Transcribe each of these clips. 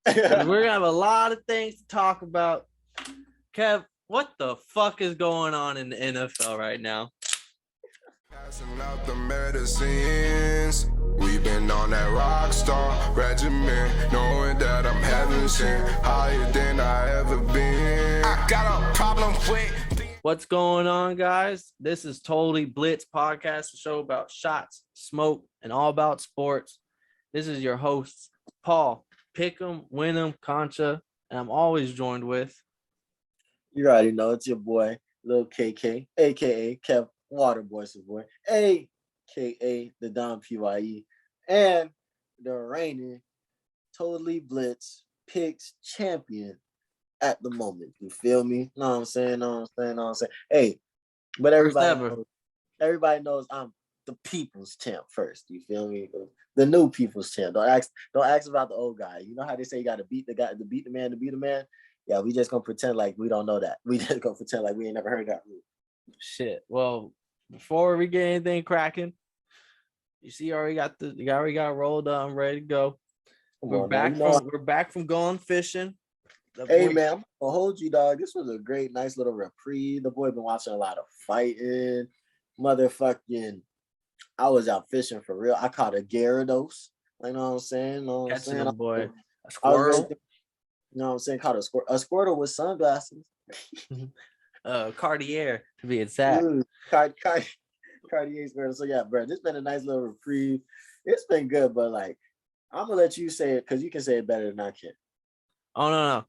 We're gonna have a lot of things to talk about. Kev, what the fuck is going on in the NFL right now? Passing out the medicines. We've been on that rock star regimen, knowing that I'm heaven sent, higher than I ever been. I got a problem with. What's going on, guys? This is Totally Blitzed podcast, a show about shots, smoke, and all about sports. This is your hosts, Paul, Pick'em, Win'em, Concha, and I'm always joined with. You already know it's your boy, Lil KK, aka Kev Waterboy's boy, aka the Don PYE, and the reigning Totally Blitz Picks champion at the moment. You feel me? Know what I'm saying? Hey, but everybody knows I'm the people's champ first. You feel me? The new people's champ. Don't ask about the old guy. You know how they say you got to beat the guy to beat the man. Yeah, we just gonna pretend like we don't know that. We just gonna pretend like we ain't never heard that rule. Shit. Well, before we get anything cracking, you see, already got rolled up. I'm ready to go. We're back from going fishing. Hey man, I'll hold you, dog. This was a nice little reprieve. The boy been watching a lot of fighting. Motherfucking, I was out fishing for real. I caught a Gyarados. You know what I'm saying? Catching a boy. A squirrel. You know what I'm saying? Caught a squirtle with sunglasses. Cartier to be exact. Cartier squirtle. So yeah, bro, this been a nice little reprieve. It's been good, but like, I'm gonna let you say it because you can say it better than I can. Oh no.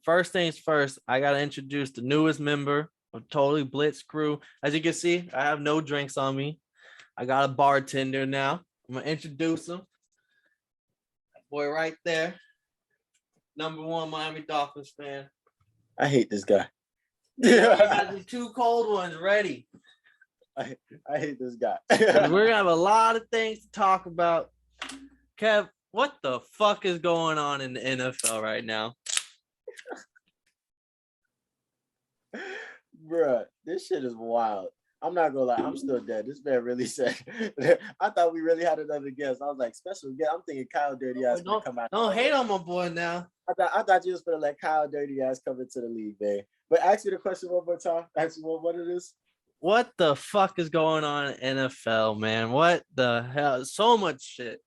First things first, I gotta introduce the newest member of Totally Blitz crew. As you can see, I have no drinks on me. I got a bartender now. I'm gonna introduce him. That boy right there. #1 Miami Dolphins fan. I hate this guy. Yeah, got the 2 cold ones ready. I hate this guy. We're gonna have a lot of things to talk about. Kev, what the fuck is going on in the NFL right now? Bruh, this shit is wild. I'm not gonna lie, I'm still dead. This man really said I thought we really had another guest. I was like, special guest. I'm thinking Kyle Dirty Ass gonna come out. Don't hate on my boy now. I thought you was gonna let Kyle Dirty Ass come into the league, man. But ask me the question one more time. Ask me what it is. What the fuck is going on in NFL, man? What the hell? So much shit.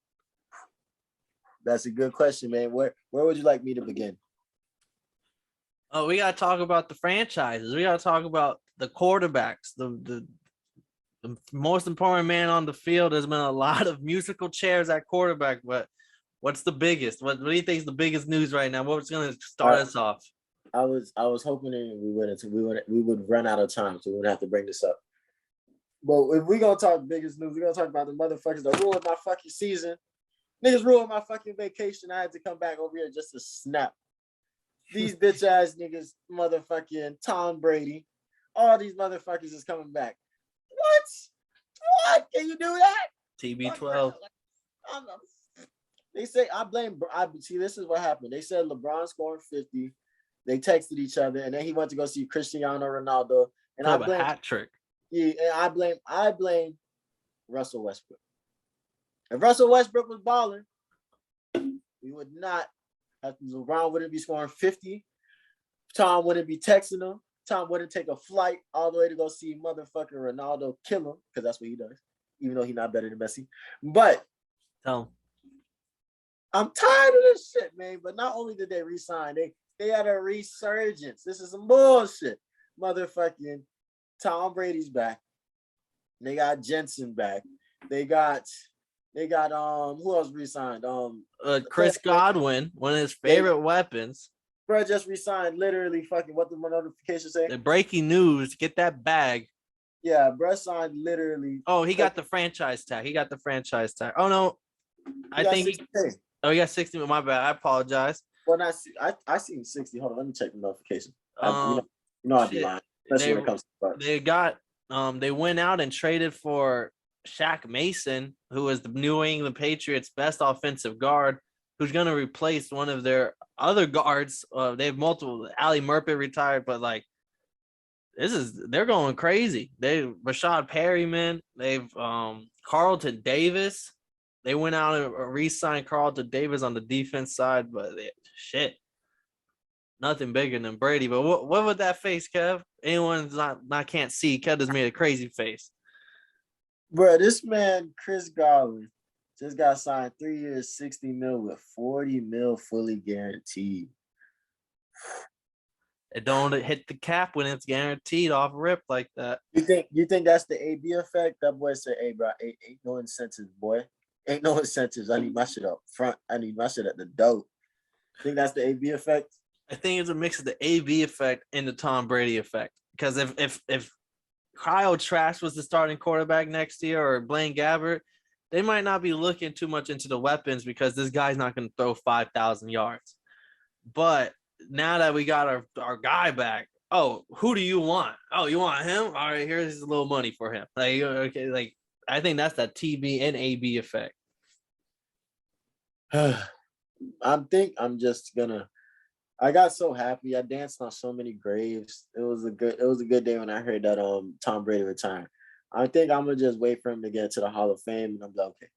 That's a good question, man. Where would you like me to begin? Oh, we gotta talk about the franchises. We gotta talk about the quarterbacks. The most important man on the field. There's been a lot of musical chairs at quarterback, but what's the biggest? What do you think is the biggest news right now? What's gonna start us off? I was hoping we would run out of time, so we wouldn't have to bring this up. But if we gonna talk biggest news, we're gonna talk about the motherfuckers that ruined my fucking season. Niggas ruined my fucking vacation. I had to come back over here just to snap. These bitch ass niggas, motherfucking Tom Brady, all these motherfuckers is coming back. What? Can you do that? TB12. They say see, this is what happened. They said LeBron scoring 50. They texted each other, and then he went to go see Cristiano Ronaldo. And I blame a hat trick. Yeah, and I blame Russell Westbrook. If Russell Westbrook was balling, we would not. LeBron wouldn't be scoring 50. Tom wouldn't be texting him. Tom wouldn't take a flight all the way to go see motherfucking Ronaldo kill him, because that's what he does, even though he's not better than Messi. But I'm tired of this shit, man. But not only did they resign, they had a resurgence. This is some bullshit. Motherfucking Tom Brady's back. They got Jensen back. They got who else resigned? Chris Godwin, one of his favorite weapons. Bro just resigned. Literally, fucking what the notification say? The breaking news: get that bag. Yeah, bro signed literally. Oh, he got the franchise tag. Oh no, I think he got 60. My bad. I apologize. Well, I seen 60. Hold on, let me check the notification. I'd be lying. Especially when it comes to they went out and traded for Shaq Mason, who is the New England Patriots' best offensive guard, who's going to replace one of their other guards. They have multiple. Ali Murphy retired, but like they're going crazy. Rashad Perryman. They've Carlton Davis. They went out and re-signed Carlton Davis on the defense side, but shit, nothing bigger than Brady. But what would that face, Kev? Anyone's not can't see. Kev just made a crazy face. Bro, this man, Chris Garland, just got signed 3 years, 60 mil with 40 mil fully guaranteed. It don't hit the cap when it's guaranteed off rip like that. You think that's the AB effect? That boy said, "Hey, bro, ain't no incentives, boy. Ain't no incentives. I need my shit up front. I need my shit at the door." Think that's the AB effect? I think it's a mix of the AB effect and the Tom Brady effect. Because if Kyle Trask was the starting quarterback next year or Blaine Gabbert, they might not be looking too much into the weapons because this guy's not going to throw 5,000 yards. But now that we got our guy back, oh, who do you want? Oh, you want him? All right, here's a little money for him. Like, okay, like I think that's that TB and AB effect. I got so happy. I danced on so many graves. It was a good day when I heard that Tom Brady retired. I think I'm gonna just wait for him to get to the Hall of Fame, and I'm like, okay,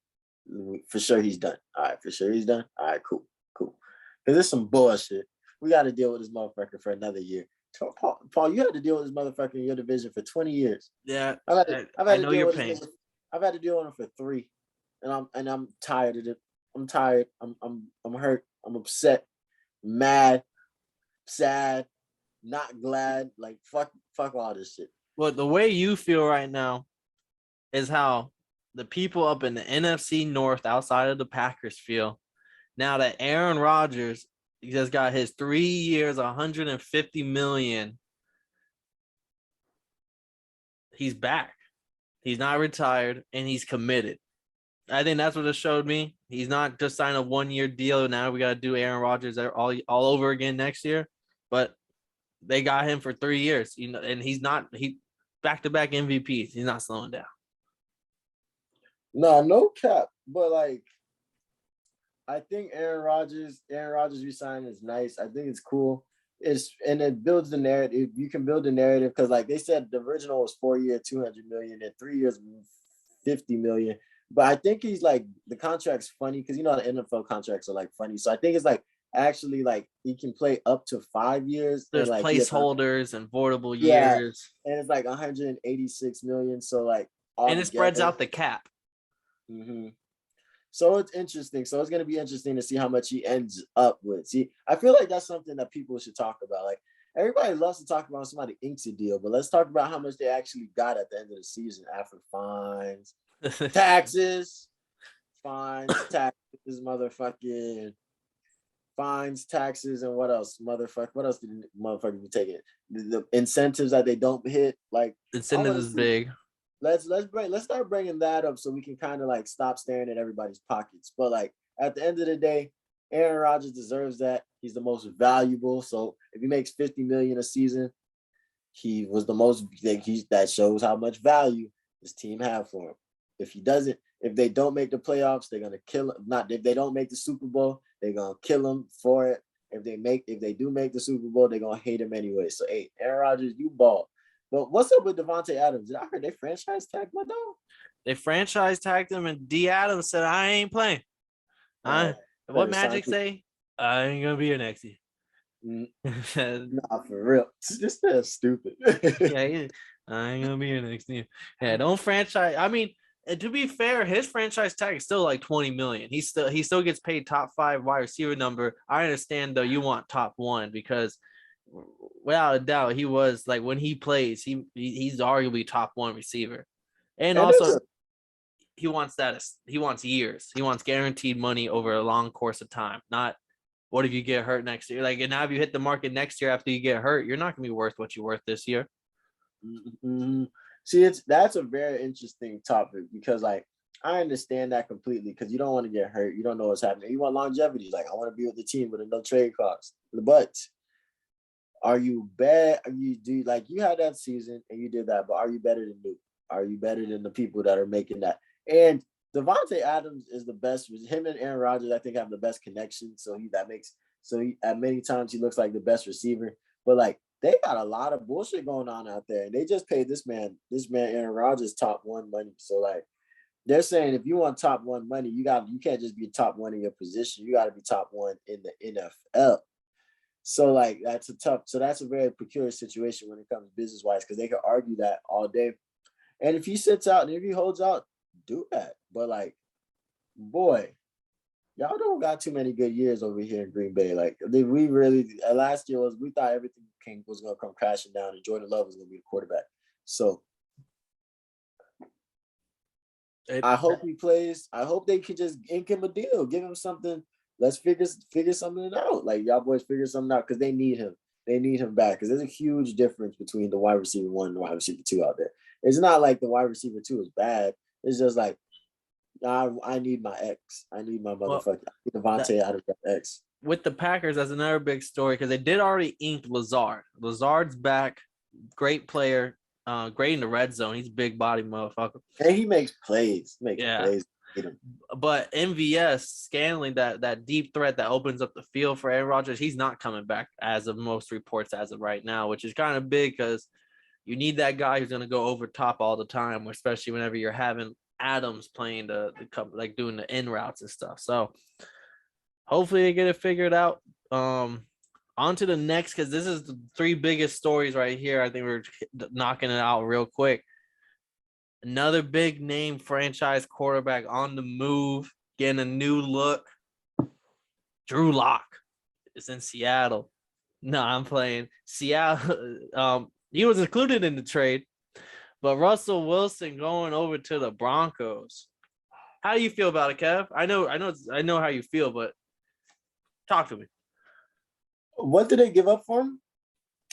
for sure he's done. All right, for sure he's done. All right, cool. Because it's some bullshit. We got to deal with this motherfucker for another year. Paul, you had to deal with this motherfucker in your division for 20 years. Yeah, I've had to deal with pain. I've had to deal with him for 3, and I'm tired of it. I'm tired. I'm hurt. I'm upset, mad, sad, not glad. Like fuck all this shit. Well, the way you feel right now is how the people up in the NFC North outside of the Packers feel now that Aaron Rodgers just got his 3 years, $150 million. He's back. He's not retired, and he's committed. I think that's what it showed me. He's not just signed a 1-year deal. Now we got to do Aaron Rodgers all over again next year. But they got him for 3 years, and he back-to-back MVPs. He's not slowing down. No cap. But like, I think Aaron Rodgers resigning is nice. I think it's cool. It builds the narrative. You can build the narrative because, like they said, the original was 4 years, $200 million, and 3 years, $50 million. But I think he's like the contract's funny because the NFL contracts are like funny. So I think it's like actually like he can play up to 5 years. There's and, like, placeholders and voidable years, and it's like 186 million. So like, and it spreads out the cap. Mm-hmm. So it's interesting. So it's going to be interesting to see how much he ends up with. See, I feel like that's something that people should talk about. Like everybody loves to talk about somebody inks a deal, but let's talk about how much they actually got at the end of the season after fines, taxes, motherfucking fines, taxes, and what else? What else did motherfuckers be taking? The incentives that they don't hit. Like incentives is big. Let's start bringing that up so we can kind of like stop staring at everybody's pockets. But like at the end of the day, Aaron Rodgers deserves that. He's the most valuable. So if he makes $50 million a season, he was the most. That shows how much value his team have for him. If they don't make the playoffs, they're gonna kill him. If they don't make the Super Bowl, they're gonna kill him for it. If they do make the Super Bowl, they're gonna hate him anyway. So hey, Aaron Rodgers, you ball. But what's up with Devontae Adams? Did I heard they franchise tagged my dog? They franchise tagged him, and D. Adams said, "I ain't playing." What Magic say? I ain't gonna be here next year. Nah, for real. This is stupid. Yeah, I ain't gonna be here next year. Yeah, don't franchise. I mean, to be fair, his franchise tag is still like $20 million. He still gets paid top 5 wide receiver number. I understand though, you want top 1 because without a doubt, he was like when he plays, he's arguably top 1 receiver, and also he wants status. He wants years. He wants guaranteed money over a long course of time. Not what if you get hurt next year? Like, and now if you hit the market next year after you get hurt, you're not gonna be worth what you're worth this year. Mm-hmm. See, that's a very interesting topic because like I understand that completely because you don't want to get hurt. You don't know what's happening. You want longevity. Like I want to be with the team with a no trade clause. But are you bad? You had that season and you did that, but are you better than Nuke? Are you better than the people that are making that? And Devontae Adams is the best. Him and Aaron Rodgers, I think, have the best connection. So at many times he looks like the best receiver. But like they got a lot of bullshit going on out there, and they just paid this man Aaron Rodgers top 1 money. So like they're saying if you want top one money, you can't just be top one in your position. You got to be top one in the NFL. So like that's a very peculiar situation when it comes business wise, because they can argue that all day. And if he sits out and if he holds out, do that. But like, boy, y'all don't got too many good years over here in Green Bay. Like we really last year we thought everything was gonna come crashing down and Jordan Love was gonna be the quarterback. So I hope he plays. I hope they could just ink him a deal, give him something. Let's figure something out. Like y'all boys figure something out because they need him. They need him back because there's a huge difference between the wide receiver 1 and the wide receiver 2 out there. It's not like the wide receiver 2 is bad. It's just like I need my X. I need my motherfucker. I need Devontae out of that X. With the Packers, that's another big story because they did already ink Lazard. Lazard's back, great player, great in the red zone. He's a big body motherfucker. And he makes plays. Plays. But MVS, Scanling, that deep threat that opens up the field for Aaron Rodgers, he's not coming back as of most reports as of right now, which is kind of big because you need that guy who's going to go over top all the time, especially whenever you're having Adams playing the like doing the in routes and stuff. So hopefully they get it figured out. On to the next, because this is the 3 biggest stories right here. I think we're knocking it out real quick. Another big name franchise quarterback on the move, getting a new look. Drew Lock is in Seattle. No, I'm playing Seattle. He was included in the trade, but Russell Wilson going over to the Broncos. How do you feel about it, Kev? I know how you feel, but talk to me. What did they give up for him?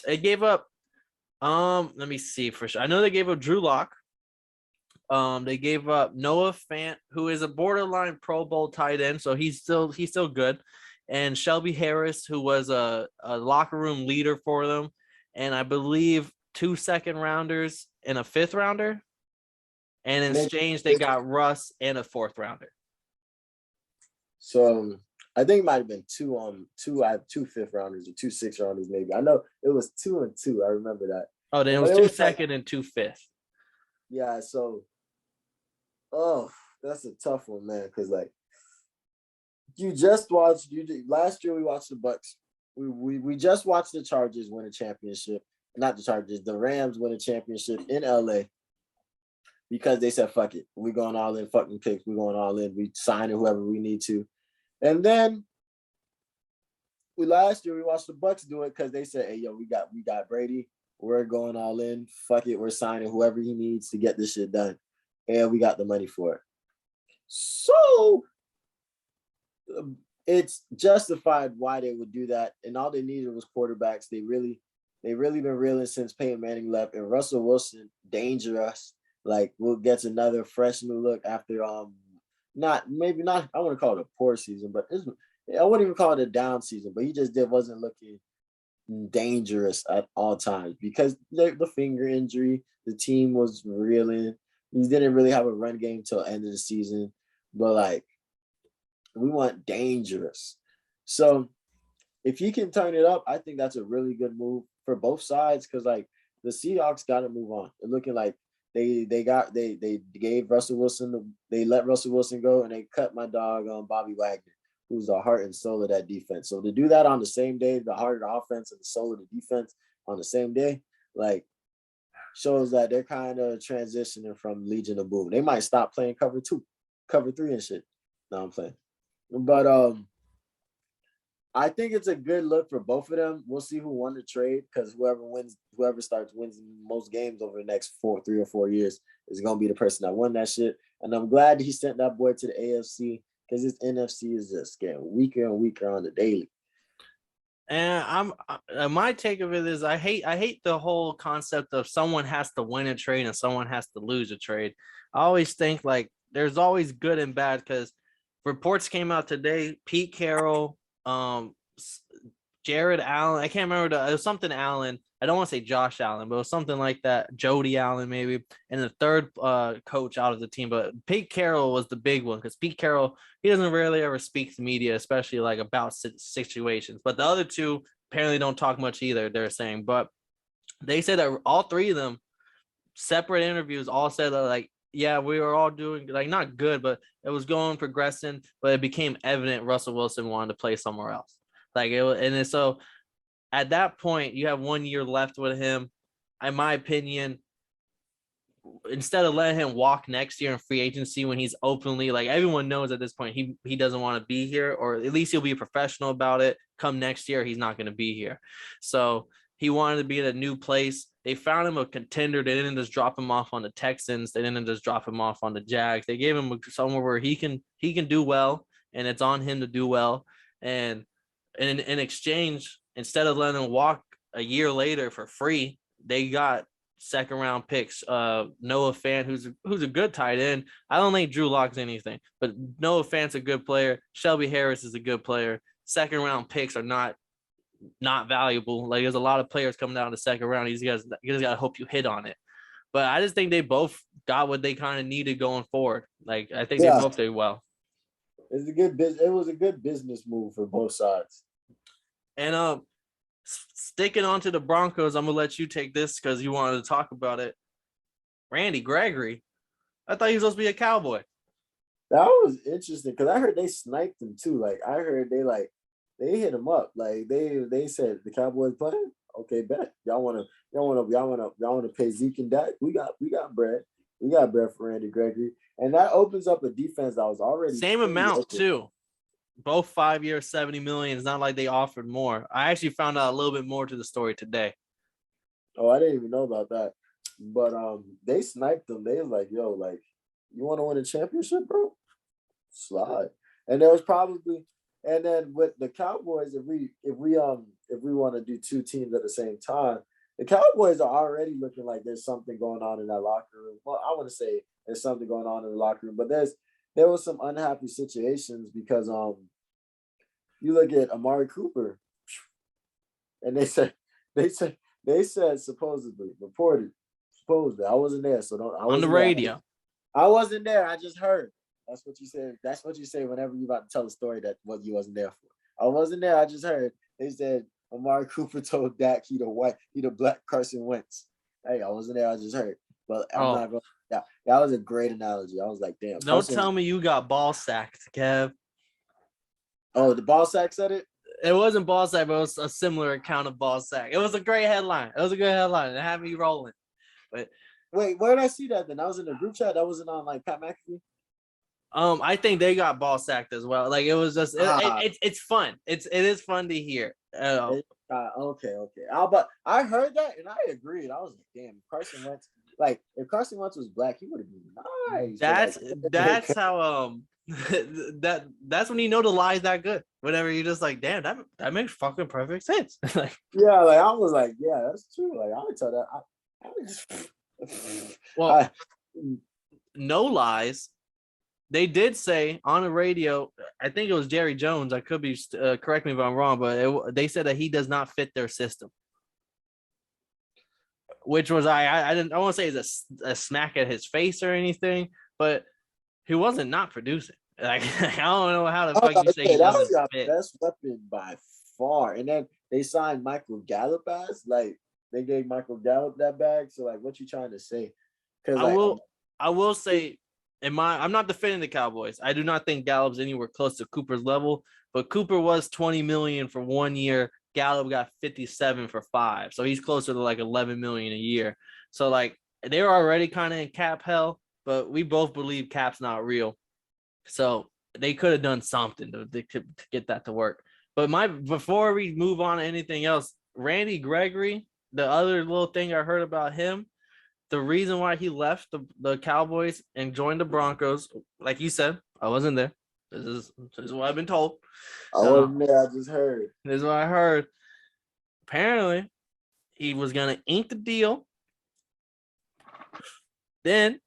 They gave up. Let me see for sure. I know they gave up Drew Lock. They gave up Noah Fant, who is a borderline Pro Bowl tight end, so he's still good, and Shelby Harris, who was a locker room leader for them, and I believe 2 second-rounders and a 5th rounder, and in exchange they got Russ and a 4th rounder. So I think it might have been two 5th rounders or 2 6th rounders maybe. I know it was 2 and 2. I remember that. Oh, then it was 2 second and 2 5th. Yeah, so that's a tough one, man, because like last year we watched the Bucks. We just watched the Chargers win a championship. Not the Chargers, the Rams win a championship in LA because they said fuck it. We're going all in fucking picks. We're going all in. We signing whoever we need to. And then last year we watched the Bucks do it because they said, hey yo, we got Brady. We're going all in. Fuck it. We're signing whoever he needs to get this shit done. And we got the money for it. So it's justified why they would do that. And all they needed was quarterbacks. They really been reeling since Peyton Manning left. And Russell Wilson, dangerous. Like, gets another fresh new look after I want to call it a poor season, but I wouldn't even call it a down season, but he just wasn't looking dangerous at all times because the finger injury, the team was reeling. He didn't really have a run game till the end of the season, but like we want dangerous. So if he can turn it up, I think that's a really good move for both sides because like the Seahawks got to move on. They're looking like they gave Russell Wilson they let Russell Wilson go and they cut my dog on Bobby Wagner, who's the heart and soul of that defense. So to do that on the same day, the heart of the offense and the soul of the defense on the same day, like shows that they're kind of transitioning from Legion of Boom. They might stop playing cover 2, cover 3 and shit. No, I'm playing. But I think it's a good look for both of them. We'll see who won the trade because whoever starts winning most games over the next 3 or 4 years is going to be the person that won that shit. And I'm glad he sent that boy to the AFC because this NFC is just getting weaker and weaker on the daily. And my take of it is I hate the whole concept of someone has to win a trade and someone has to lose a trade. I always think like there's always good and bad because reports came out today. Pete Carroll, Jared Allen. I can't remember it was something Allen. I don't want to say Josh Allen, but it was something like that. Jody Allen maybe, and the third coach out of the team. But Pete Carroll was the big one because Pete Carroll, he doesn't really ever speak to media, especially like about situations. But the other two apparently don't talk much either. They're saying, but they said that all 3 of them, separate interviews, all said that like yeah, we were all doing like not good, but it was going progressing. But it became evident Russell Wilson wanted to play somewhere else. Like it was, and then so at that point, you have 1 year left with him. In my opinion, instead of letting him walk next year in free agency when he's openly like everyone knows at this point he doesn't want to be here, or at least he'll be a professional about it. Come next year, he's not going to be here. So he wanted to be at a new place. They found him a contender. They didn't just drop him off on the Texans. They didn't just drop him off on the Jags. They gave him somewhere where he can do well, and it's on him to do well. And in exchange, instead of letting him walk a year later for free, they got second round picks. Noah Fant, who's a good tight end. I don't think Drew Lock's anything, but Noah Fant's a good player. Shelby Harris is a good player. Second round picks are not valuable. Like there's a lot of players coming down the second round. You just gotta hope you hit on it. But I just think they both got what they kind of needed going forward. Like I think they both did well. It was a good business move for both sides. And sticking on to the Broncos, I'm gonna let you take this because you wanted to talk about it. Randy Gregory, I thought he was supposed to be a Cowboy. That was interesting because I heard they sniped him too. Like I heard they hit him up. Like they said the Cowboys playing. Okay, bet y'all wanna pay Zeke and Dak. We got bread. We got bread for Randy Gregory, and that opens up a defense that was already same amount too. Both 5 years, $70 million. It's not like they offered more. I actually found out a little bit more to the story today. Oh, I didn't even know about that. But they sniped them. They was like, yo, like, you want to win a championship, bro? Slide. And there was probably, and then with the Cowboys, if we want to do two teams at the same time, the Cowboys are already looking like there's something going on in that locker room. Well, I want to say there's something going on in the locker room, but there was some unhappy situations because you look at Amari Cooper, and they said supposedly I wasn't there, so don't. On the radio, I wasn't there. I just heard. That's what you said. That's what you say whenever you about to tell a story that what you wasn't there for. I wasn't there. I just heard. They said Amari Cooper told Dak he the black Carson Wentz. Hey, I wasn't there. I just heard. But I'm not going. Yeah, that was a great analogy. I was like, damn. Don't tell me you got ball sacked, Kev. Oh, the ball sack said it? It wasn't ball sack, but it was a similar account of ball sack. It was a great headline. It It had me rolling. But wait, where did I see that then? That was in the group chat. That wasn't on like Pat McAfee. I think they got ball sacked as well. Like it was just it's fun. It is fun to hear. Okay. But I heard that and I agreed. I was like, damn, Carson Wentz. Like if Carson Wentz was black, he would have been nice. That's how that's when you know the lie's that good. Whenever you're just like, damn, that makes fucking perfect sense. Like yeah, like I was like, yeah, that's true. Like I would tell that. Well, no lies. They did say on the radio, I think it was Jerry Jones. I could be correct me if I'm wrong, but they said that he does not fit their system. Which was I want to say is a smack at his face or anything, but he wasn't not producing. Like I don't know how the fuck you say that was your best weapon by far. And then they signed Michael Gallup as like they gave Michael Gallup that bag. So like, what you trying to say? Because I will say, I'm not defending the Cowboys. I do not think Gallup's anywhere close to Cooper's level, but Cooper was $20 million for 1 year. Gallup got 57 for 5. So he's closer to like 11 million a year. So like they were already kind of in cap hell, but we both believe cap's not real. So they could have done something to get that to work. But before we move on to anything else, Randy Gregory, the other little thing I heard about him, the reason why he left the Cowboys and joined the Broncos, like you said, I wasn't there. This is what I've been told. I wasn't there. I just heard. This is what I heard. Apparently, he was going to ink the deal. Then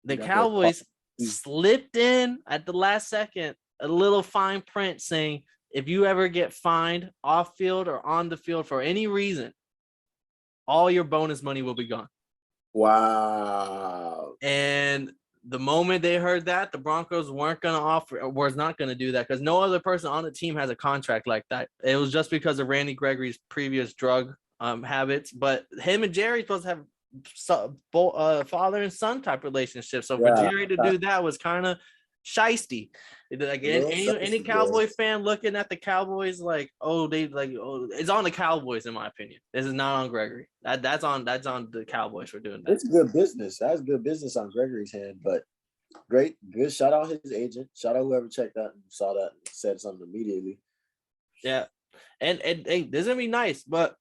the Cowboys slipped in at the last second a little fine print saying, if you ever get fined off field or on the field for any reason, all your bonus money will be gone. Wow. And the moment they heard that, the Broncos was not going to do that because no other person on the team has a contract like that. It was just because of Randy Gregory's previous drug habits. But him and Jerry supposed to have father and son type relationship. So for Yeah, Jerry to do that was kind of shisty. Like any Cowboy fan looking at the Cowboys, like, it's on the Cowboys, in my opinion. This is not on Gregory. That's on the Cowboys for doing that. it's good business. That's good business on Gregory's hand, but good. Shout out his agent. Shout out whoever checked that and saw that and said something immediately. Yeah, and hey, this is gonna be nice, but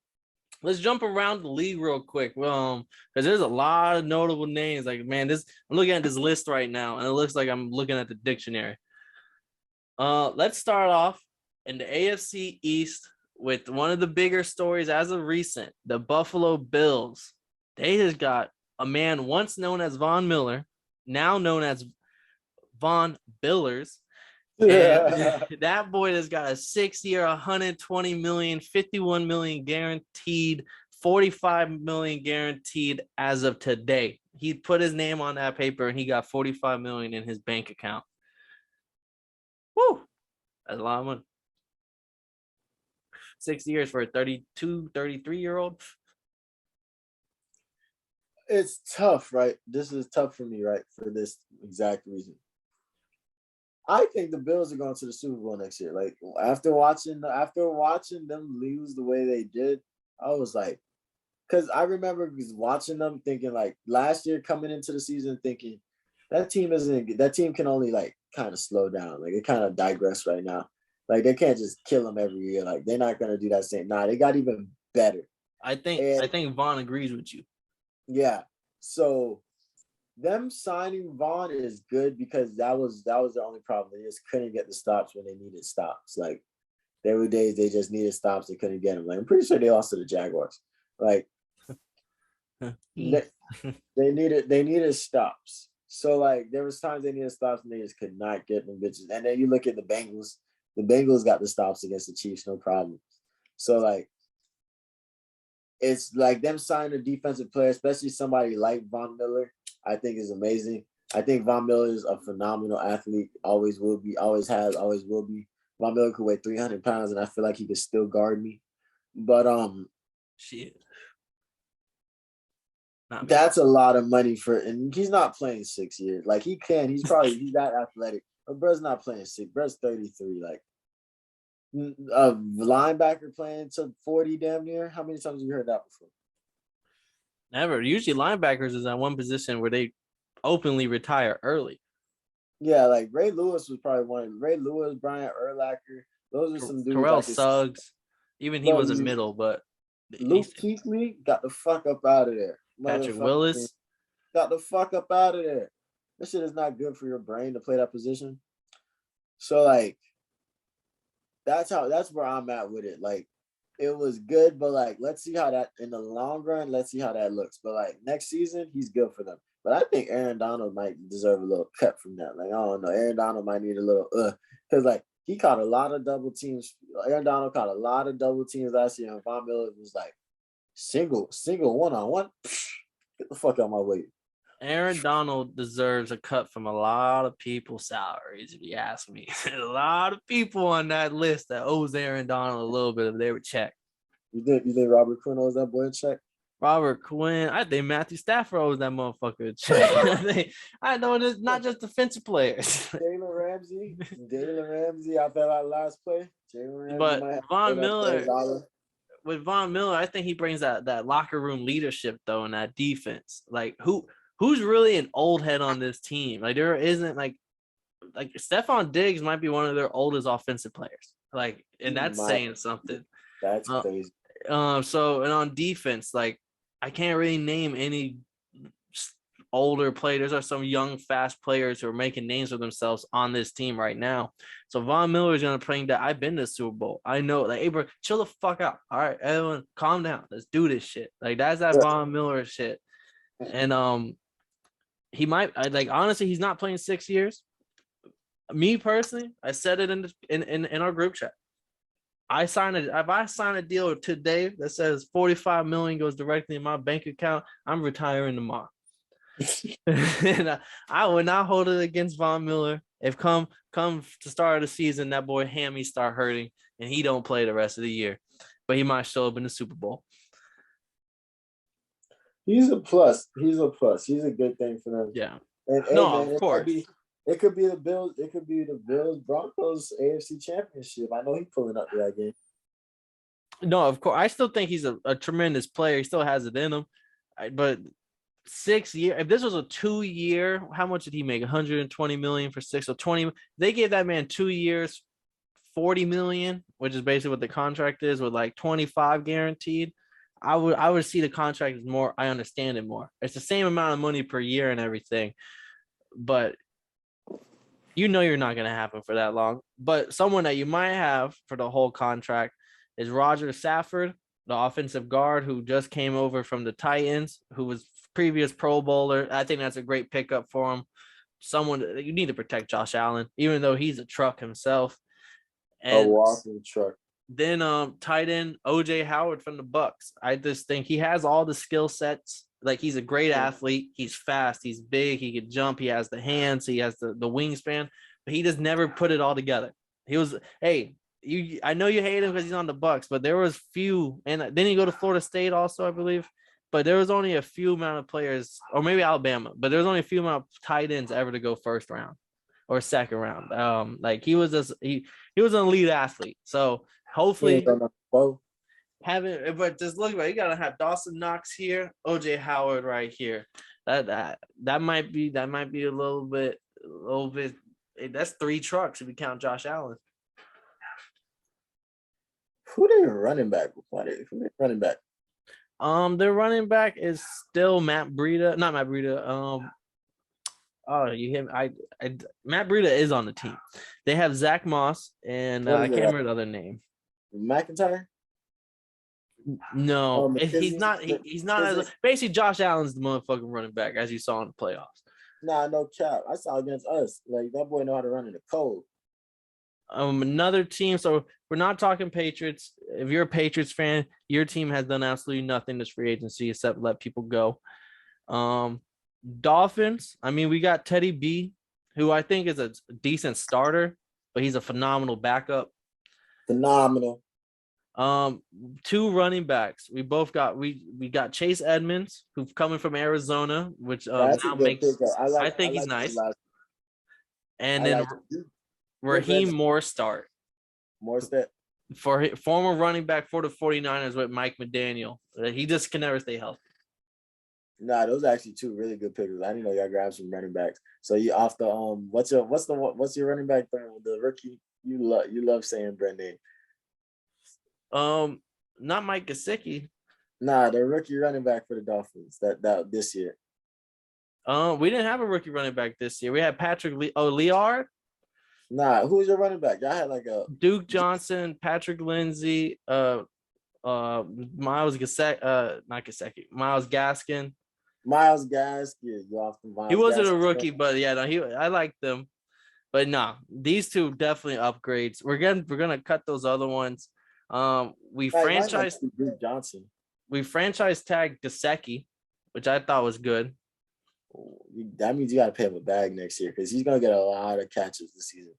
let's jump around the league real quick. Because there's a lot of notable names. Like, man, I'm looking at this list right now, and it looks like I'm looking at the dictionary. Let's start off in the AFC East with one of the bigger stories as of recent, the Buffalo Bills. They just got a man once known as Von Miller, now known as Von Billers. And that boy has got a 6-year, 120 million, 51 million guaranteed, 45 million guaranteed as of today. He put his name on that paper and he got 45 million in his bank account. Woo! That's a lot of money. 6 years for a 32, 33-year-old. It's tough, right? This is tough for me, right? For this exact reason. I think the Bills are going to the Super Bowl next year. Like, after watching them lose the way they did, I was like, because I remember watching them thinking, like, last year coming into the season thinking that team can only like kind of slow down. Like, it kind of digress right now. Like, they can't just kill them every year. Like, they're not going to do that same. Nah, they got even better. I think Vaughn agrees with you. Yeah. So them signing Vaughn is good because that was the only problem. They just couldn't get the stops when they needed stops. Like, there were days they just needed stops, they couldn't get them. Like, I'm pretty sure they lost to the Jaguars. Like, they needed stops. So, like, there was times they needed stops and they just could not get them bitches. And then you look at the Bengals. The Bengals got the stops against the Chiefs, no problem. So, like, it's like them signing a defensive player, especially somebody like Von Miller, I think is amazing. I think Von Miller is a phenomenal athlete. Always will be. Always has. Always will be. Von Miller could weigh 300 pounds, and I feel like he could still guard me. But shit, that's a lot of money and he's not playing 6 years. Like, he can. He's that athletic. But bro's not playing 6. Bro's 33. Like, a linebacker playing to 40 damn near. How many times have you heard that before? Never. Usually linebackers is at one position where they openly retire early. Yeah, like Ray Lewis was probably one. Ray Lewis, Brian Urlacher. Those are some dudes. Terrell Suggs. Even he was a middle, but Luke Kuechly got the fuck up out of there. Patrick Willis got the fuck up out of there. This shit is not good for your brain to play that position. So, like, that's where I'm at with it. Like, it was good, but, like, let's see how that in the long run. Let's see how that looks. But, like, next season, he's good for them. But I think Aaron Donald might deserve a little cut from that. Like, I don't know. Aaron Donald might need a little because, like, he caught a lot of double teams. Aaron Donald caught a lot of double teams last year, and Von Miller was like single one-on-one. Get the fuck out of my way. Aaron Donald deserves a cut from a lot of people's salaries, if you ask me. There's a lot of people on that list that owes Aaron Donald a little bit of their check. You think Robert Quinn owes that boy a check? Robert Quinn, I think Matthew Stafford owes that motherfucker a check. I know it's not just defensive players. Jalen Ramsey, after that last play. But Von Miller, with Von Miller, I think he brings that locker room leadership though, and that defense. Like, who's really an old head on this team? Like, there isn't like Stephon Diggs might be one of their oldest offensive players. Like, and that's saying something. That's crazy. So, and on defense, like, I can't really name any older players. There's some young, fast players who are making names for themselves on this team right now. So Von Miller is going to bring that. I've been to the Super Bowl. I know. Like, hey, bro, chill the fuck out. All right, everyone, calm down. Let's do this shit. Like, that's that Von Miller shit. And he might honestly, he's not playing 6 years. Me personally, I said it in our group chat. If I sign a deal today that says 45 million goes directly in my bank account, I'm retiring tomorrow. And I would not hold it against Von Miller. If come to start of the season, that boy hammy start hurting and he don't play the rest of the year, but he might show up in the Super Bowl. He's a plus. He's a plus. He's a good thing for them. Yeah. And hey, No, man, of course. it could be the Bills. It could be the Bills Broncos AFC Championship. I know he's pulling up to that game. No, of course. I still think he's a tremendous player. He still has it in him. But 6 years, if this was a 2-year, how much did he make? 120 million for 6 or 20. They gave that man 2 years, 40 million, which is basically what the contract is, with like 25 guaranteed. I would see the contract as more. I understand it more. It's the same amount of money per year and everything, but you're not going to have him for that long. But someone that you might have for the whole contract is Roger Safford, the offensive guard who just came over from the Titans, who was previous Pro Bowler. I think that's a great pickup for him. Someone you need to protect Josh Allen, even though he's a truck himself. And a walking truck. Then tight end OJ Howard from the Bucks. I just think he has all the skill sets. Like, he's a great athlete. He's fast. He's big. He can jump. He has the hands. He has the wingspan. But he just never put it all together. He was, hey, I know you hate him because he's on the Bucks, but there was few, and then he go to Florida State also, I believe. But there was only a few amount of players, or maybe Alabama, but there was only a few amount of tight ends ever to go first round or second round. Like, he was just he was an elite athlete. So hopefully but just look, you gotta have Dawson Knox here, OJ Howard right here. That might be a little bit. That's 3 trucks if you count Josh Allen. Who they running back? Who they running back? Their running back is still Matt Breida. Not Matt Breida. You hit Matt Breida is on the team. They have Zach Moss and I can't remember the other name. McIntyre? No, he's not. He's not basically Josh Allen's the motherfucking running back, as you saw in the playoffs. Nah, no cap. I saw against us. Like, that boy know how to run in the cold. Another team. So we're not talking Patriots. If you're a Patriots fan, your team has done absolutely nothing this free agency except let people go. Dolphins. I mean, we got Teddy B, who I think is a decent starter, but he's a phenomenal backup. Phenomenal. 2 running backs. We got Chase Edmonds, who's coming from Arizona, which now makes. I think he's nice. And then Raheem Mostert. For former running back for the 49ers with Mike McDaniel. He just can never stay healthy. Nah, those are actually 2 really good pickers. I didn't know y'all grabbed some running backs. So you off the what's your running back the rookie? You love saying brand name. Not Mike Gesicki. Nah, the rookie running back for the Dolphins that this year. We didn't have a rookie running back this year. We had Patrick Liard. Nah, who's your running back? Y'all had like a Duke Johnson, Patrick Lindsey, Miles Gasecki, not Gesicki, Miles Gaskin. Miles Gaskin. You off the Miles He wasn't Gaskin. a rookie, but yeah, no, I liked them. But no, these 2 definitely upgrades. We're gonna cut those other ones. We franchised Duke Johnson. We franchise tagged Gesicki, which I thought was good. That means you got to pay him a bag next year because he's gonna get a lot of catches this season.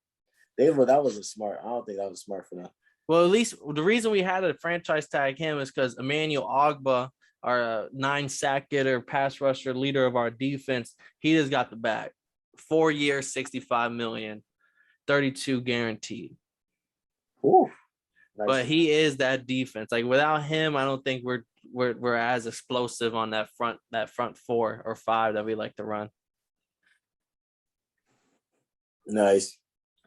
That wasn't smart. I don't think that was smart for them. Well, at least the reason we had to franchise tag him is because Emmanuel Ogbah, our 9 sack getter, pass rusher, leader of our defense, he just got the bag. 4 years, 65 million, 32 guaranteed. Ooh, nice. But he is that defense. Like, without him, I don't think we're as explosive on that front 4 or 5 that we like to run. Nice.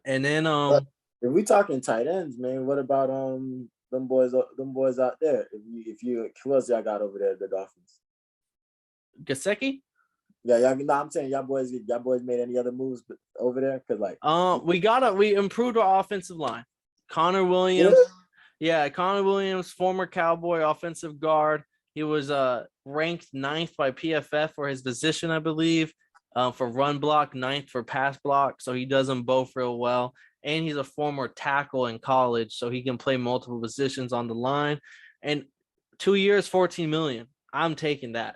And then if we talking tight ends, man, what about them boys out there? If you who else y'all got over there, the Dolphins? Gesicki? Yeah, y'all. No, I'm saying y'all boys made any other moves over there? Cause like, we improved our offensive line. Connor Williams. Yeah, Connor Williams, former Cowboy offensive guard. He was ranked 9th by PFF for his position, I believe. For run block, 9th for pass block. So he does them both real well. And he's a former tackle in college, so he can play multiple positions on the line. And 2 years, 14 million. I'm taking that.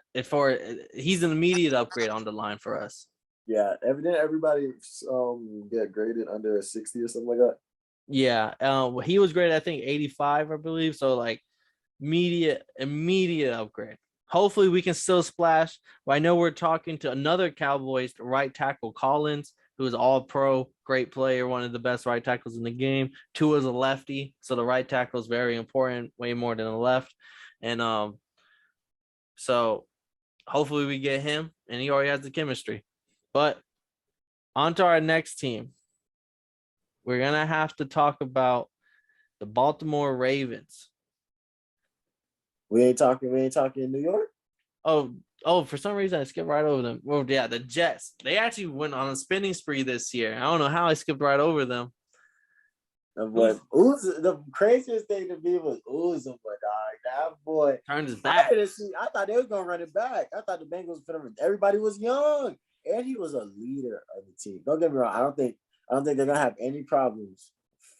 He's an immediate upgrade on the line for us. Yeah, everybody get graded under a 60 or something like that. Yeah, he was graded, I think, 85, I believe. So like immediate upgrade. hopefully we can still splash. But I know we're talking to another Cowboys right tackle, Collins, who is all pro, great player, one of the best right tackles in the game. Tua's a lefty, so the right tackle is very important, way more than the left. And so hopefully we get him, and he already has the chemistry. But on to our next team. We're gonna have to talk about the Baltimore Ravens. We ain't talking in New York. Oh, for some reason I skipped right over them. Well, yeah, the Jets. They actually went on a spending spree this year. I don't know how I skipped right over them. But the craziest thing to me was Uzma, dog. That boy Turned his back. I thought they was gonna run it back. I thought the Bengals everybody was young, and he was a leader of the team. Don't get me wrong. I don't think they're gonna have any problems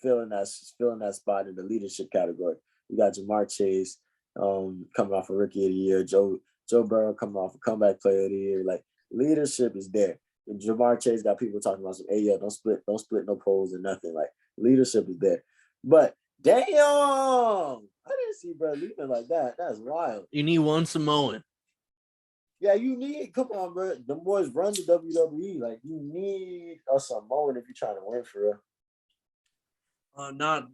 filling that spot in the leadership category. You got Jamar Chase coming off a rookie of the year, Joe Burrow coming off a comeback player of the year. Like, leadership is there. And Jamar Chase got people talking about some, hey, yo, don't split no polls or nothing. Like, leadership is there. But damn, I didn't see bro leaving like that. That's wild. You need one Samoan. Yeah, come on, bro. The boys run the WWE. Like, you need a Samoan if you're trying to win for real.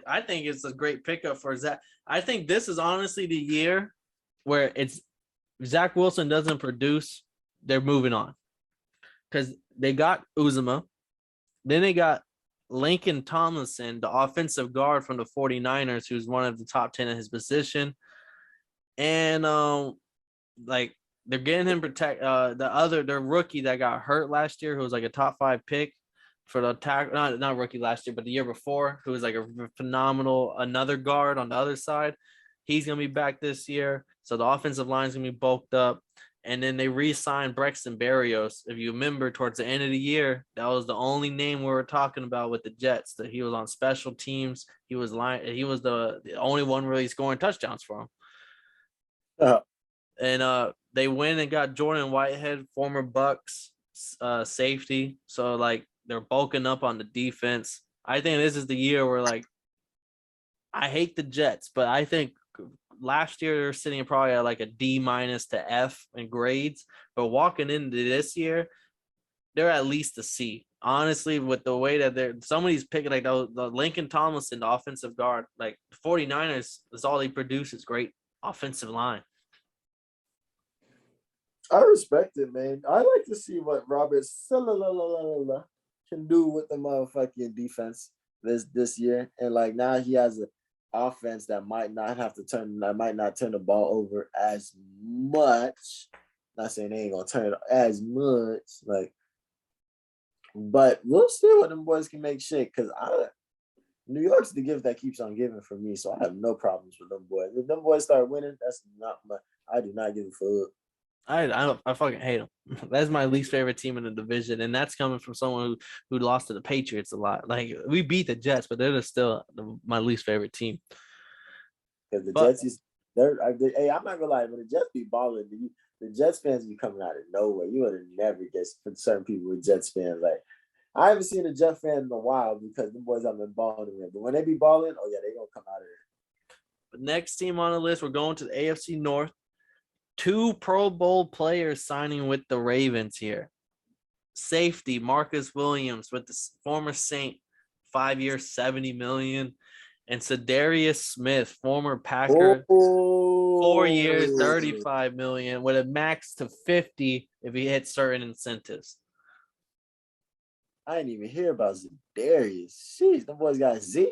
I think it's a great pickup for Zach. I think this is honestly the year where it's Zach Wilson doesn't produce, they're moving on. Because they got Uzuma, then they got Lincoln Tomlinson, the offensive guard from the 49ers, who's one of the top 10 in his position. And like, they're getting him their rookie that got hurt last year, who was like a top 5 pick for the attack, not rookie last year, but the year before, who was like a phenomenal another guard on the other side. He's gonna be back this year, so the offensive line is gonna be bulked up. And then they re-signed Braxton Berrios. If you remember, towards the end of the year, that was the only name we were talking about with the Jets. That he was on special teams. He was the only one really scoring touchdowns for him. And they went and got Jordan Whitehead, former Bucks safety. So like, they're bulking up on the defense. I think this is the year where, like, I hate the Jets, but I think last year they're sitting probably at like a D- to F in grades. But walking into this year, they're at least a C. Honestly, with the way that somebody's picking, like the Lincoln Tomlinson, the offensive guard, like the 49ers, is all they produce is great offensive line. I respect it, man. I like to see what Robert Saleh can do with the motherfucking defense this year. And like, now he has an offense that might not turn the ball over as much. Not saying they ain't gonna turn it as much, like, but we'll see what them boys can make shake. Because New York's the gift that keeps on giving for me, so I have no problems with them boys. If them boys start winning, that's not my. I do not give a fuck. I fucking hate them. That's my least favorite team in the division, and that's coming from someone who lost to the Patriots a lot. Like, we beat the Jets, but they're still my least favorite team. Because the Jets, hey, I'm not gonna lie, when the Jets be balling, the Jets fans be coming out of nowhere. You would have never guessed for certain people with Jets fans. Like, I haven't seen a Jets fan in a while because the boys haven't been balling there. But when they be balling, oh yeah, they gonna come out of there. But next team on the list, we're going to the AFC North. 2 Pro Bowl players signing with the Ravens here. Safety Marcus Williams with the former Saint, 5 years, $70 million, and Sedarius Smith, former Packer, 4 years, $35 million, with a max to 50 if he hits certain incentives. I didn't even hear about Sedarius. Jeez, them boys got Z.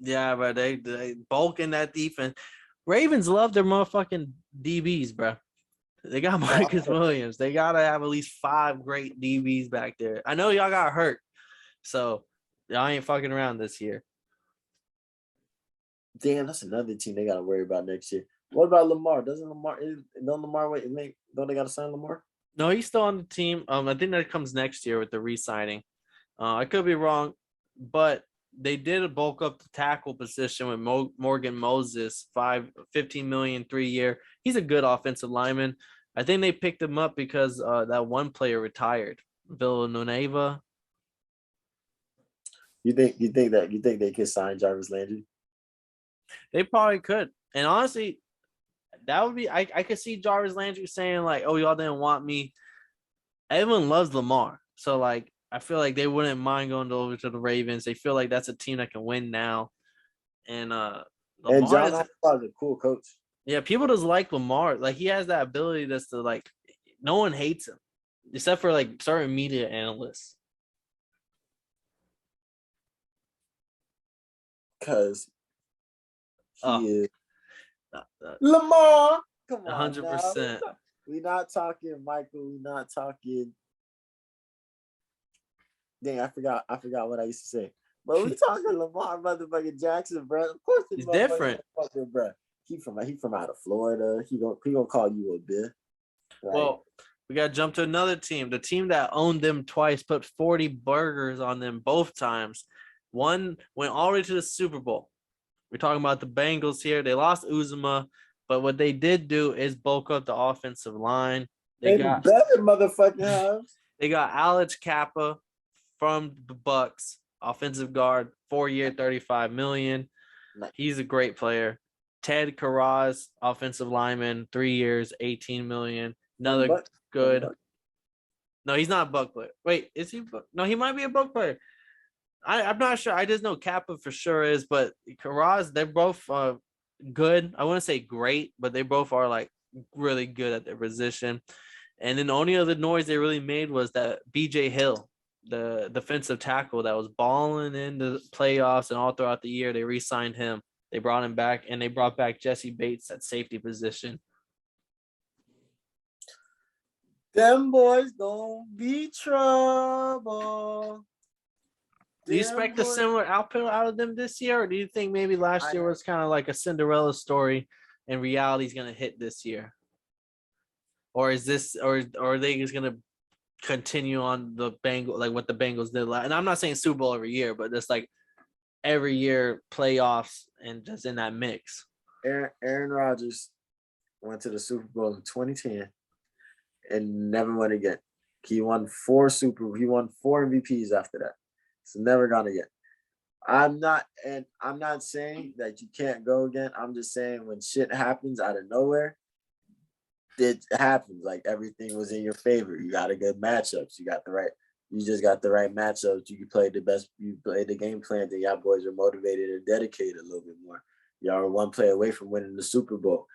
Yeah, but they bulk in that defense. Ravens love their motherfucking DBs, bro. They got Marcus Williams. They got to have at least 5 great DBs back there. I know y'all got hurt, so y'all ain't fucking around this year. Damn, that's another team they got to worry about next year. What about Lamar? Don't they got to sign Lamar? No, he's still on the team. I think that comes next year with the re-signing. I could be wrong, but they did bulk up the tackle position with Morgan Moses, $15 million 3 year. He's a good offensive lineman. I think they picked him up because that one player retired, Villanueva. You think they could sign Jarvis Landry? They probably could. And honestly, that would be. I could see Jarvis Landry saying like, "Oh, y'all didn't want me." Everyone loves Lamar, so like I feel like they wouldn't mind going over to the Ravens. They feel like that's a team that can win now, and And Lamar John is Harbaugh is a cool coach. yeah. People just like Lamar. Like he has that ability that's to like no one hates him except for like certain media analysts. Because Oh, he is Lamar. Come on now. 100%. We're not talking Michael. We're not talking. Dang, I forgot what I used to say. But we talking Lamar motherfucking Jackson, bro. Of course, the He's motherfucking different. bro. He from out of Florida. He gonna call you a bitch. Like, Well, we got to jump to another team. The team that owned them twice, put 40 burgers on them both times. One went all the way to the Super Bowl. We're talking about the Bengals here. They lost Uzuma, but what they did do is bulk up the offensive line. they better motherfucking have. They got Alex Kappa from the Bucks, offensive guard, 4-year, $35 million. He's a great player. Ted Karras, offensive lineman, 3 years, $18 million. Another good. No, he's not a Buck player. Wait, is he? No, he might be a Buck player. I'm not sure. I just know Kappa for sure is, but Karras, they're both good. I wouldn't say great, but they both are like really good at their position. And then the only other noise they really made was that BJ Hill, the defensive tackle that was balling in the playoffs and all throughout the year, they re-signed him. They brought him back, and they brought back Jesse Bates at safety position. Them boys gonna be trouble. Do you expect a similar output out of them this year, or do you think maybe last year was kind of like a Cinderella story and reality is going to hit this year? Or is this, or are they just going to continue on the Bengals, like what the Bengals did last? And I'm not saying Super Bowl every year, but just like every year playoffs and just in that mix. Aaron Rodgers went to the Super Bowl in 2010 and never won again. He won 4 MVPs after that. It's never gone again. I'm not saying that you can't go again. I'm just saying when shit happens out of nowhere, it happens. Like everything was in your favor. You got a good matchups. You just got the right matchups. You played the best. You played the game plan. Then y'all boys are motivated and dedicated a little bit more. Y'all are one play away from winning the Super Bowl.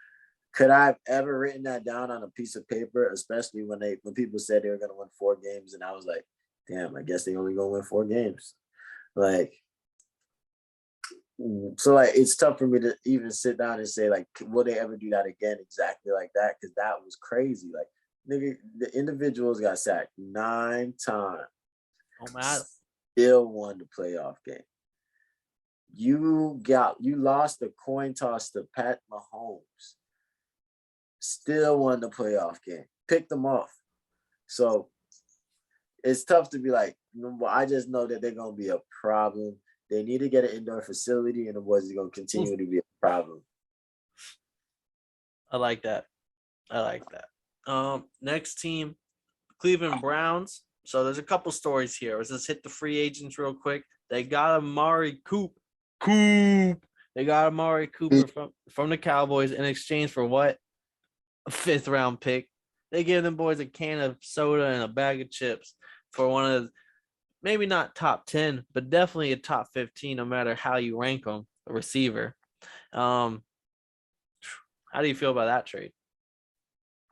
Could I have ever written that down on a piece of paper, especially when people said they were going to win 4 games, and I was like, damn, I guess they only going to win 4 games. Like, so like it's tough for me to even sit down and say like, will they ever do that again exactly like that? Because that was crazy. Like, nigga, the individuals got sacked 9 times. Oh man, still won the playoff game. You lost the coin toss to Pat Mahomes. Still won the playoff game. Picked them off. So it's tough to be like, I just know that they're going to be a problem. They need to get an indoor facility, and the boys are going to continue to be a problem. I like that. Next team, Cleveland Browns. So there's a couple stories here. Let's just hit the free agents real quick. They got Amari Cooper. They got Amari Cooper from the Cowboys in exchange for what? A 5th round pick. They give them boys a can of soda and a bag of chips for one of the, maybe not top 10, but definitely a top 15, no matter how you rank them, a receiver. How do you feel about that trade?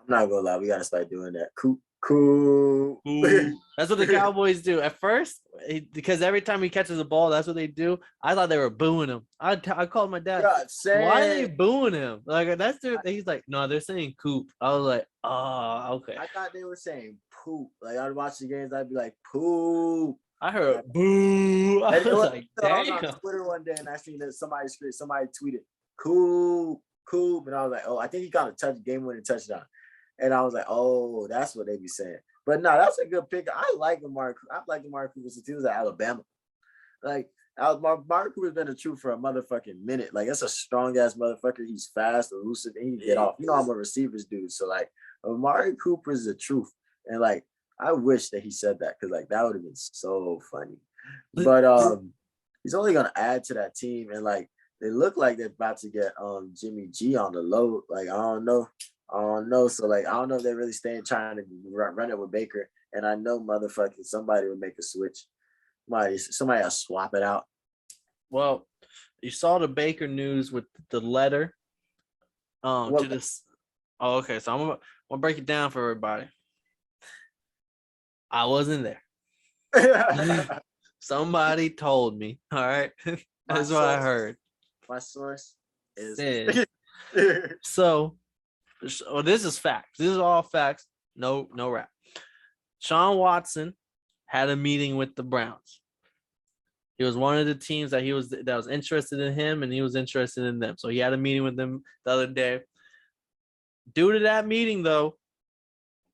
I'm not gonna lie, we gotta start doing that. Cool. That's what the Cowboys do. At first, because every time he catches a ball, that's what they do. I thought they were booing him. I called my dad. Why are they booing him? Like he's like, no, they're saying Coop. I was like, oh, okay. I thought they were saying poop. Like I'd watch the games, I'd be like, poop. I heard boo. I was like, damn. I was on Twitter one day and I seen that somebody tweeted cool, and I was like, oh, I think he got a game-winning touchdown. And I was like, oh, that's what they be saying. But no, that's a good pick. I like Amari Cooper since he was at Alabama. Like, Amari Cooper's been the truth for a motherfucking minute. Like, that's a strong-ass motherfucker. He's fast, elusive, and he can get off. You know I'm a receivers dude. So, like, Amari Cooper's the truth. And, like, I wish that he said that because, like, that would have been so funny. But he's only going to add to that team. And, like, They look like they're about to get Jimmy G on the low. Like I don't know. So like I don't know if they're really staying trying to run it with Baker. And I know motherfucking somebody would make a switch. Somebody else swap it out. Well, you saw the Baker news with the letter Well, to this. Oh, okay. So I'm gonna break it down for everybody. I wasn't there. Somebody told me. All right. That's what I heard. My source is Said. So this is facts. This is all facts. No rap. Sean Watson had a meeting with the Browns. He was one of the teams that was interested in him, and he was interested in them. So he had a meeting with them the other day. Due to that meeting, though,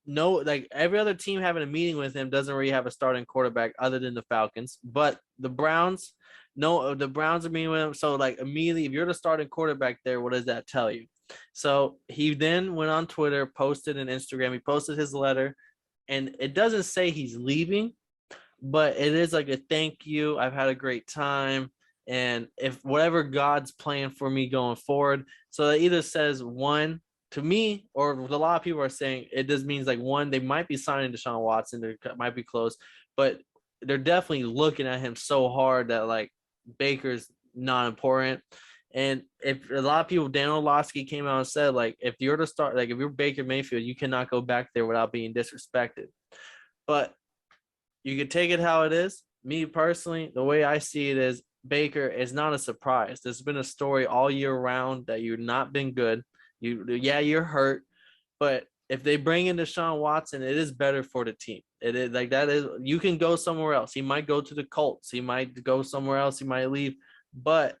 no, like every other team having a meeting with him doesn't really have a starting quarterback other than the Falcons. But the Browns, no, the Browns are meeting with him. So like immediately, if you're the starting quarterback there, what does that tell you? So he then went on Twitter, posted an Instagram. He posted his letter, and it doesn't say he's leaving, but it is like a thank you. I've had a great time. And if whatever God's plan for me going forward. So it either says one to me, or a lot of people are saying it just means like one, they might be signing Deshaun Watson. They might be close, but they're definitely looking at him so hard that like Baker's not important. And if a lot of people, Dan Orlovsky came out and said, like, if you're to start, like if you're Baker Mayfield, you cannot go back there without being disrespected. But you could take it how it is. Me personally, the way I see it is Baker is not a surprise. There's been a story all year round that you've not been good. You're hurt, but if they bring in Deshaun Watson, it is better for the team. It is like that is you can go somewhere else. He might go to the Colts. He might go somewhere else. He might leave. But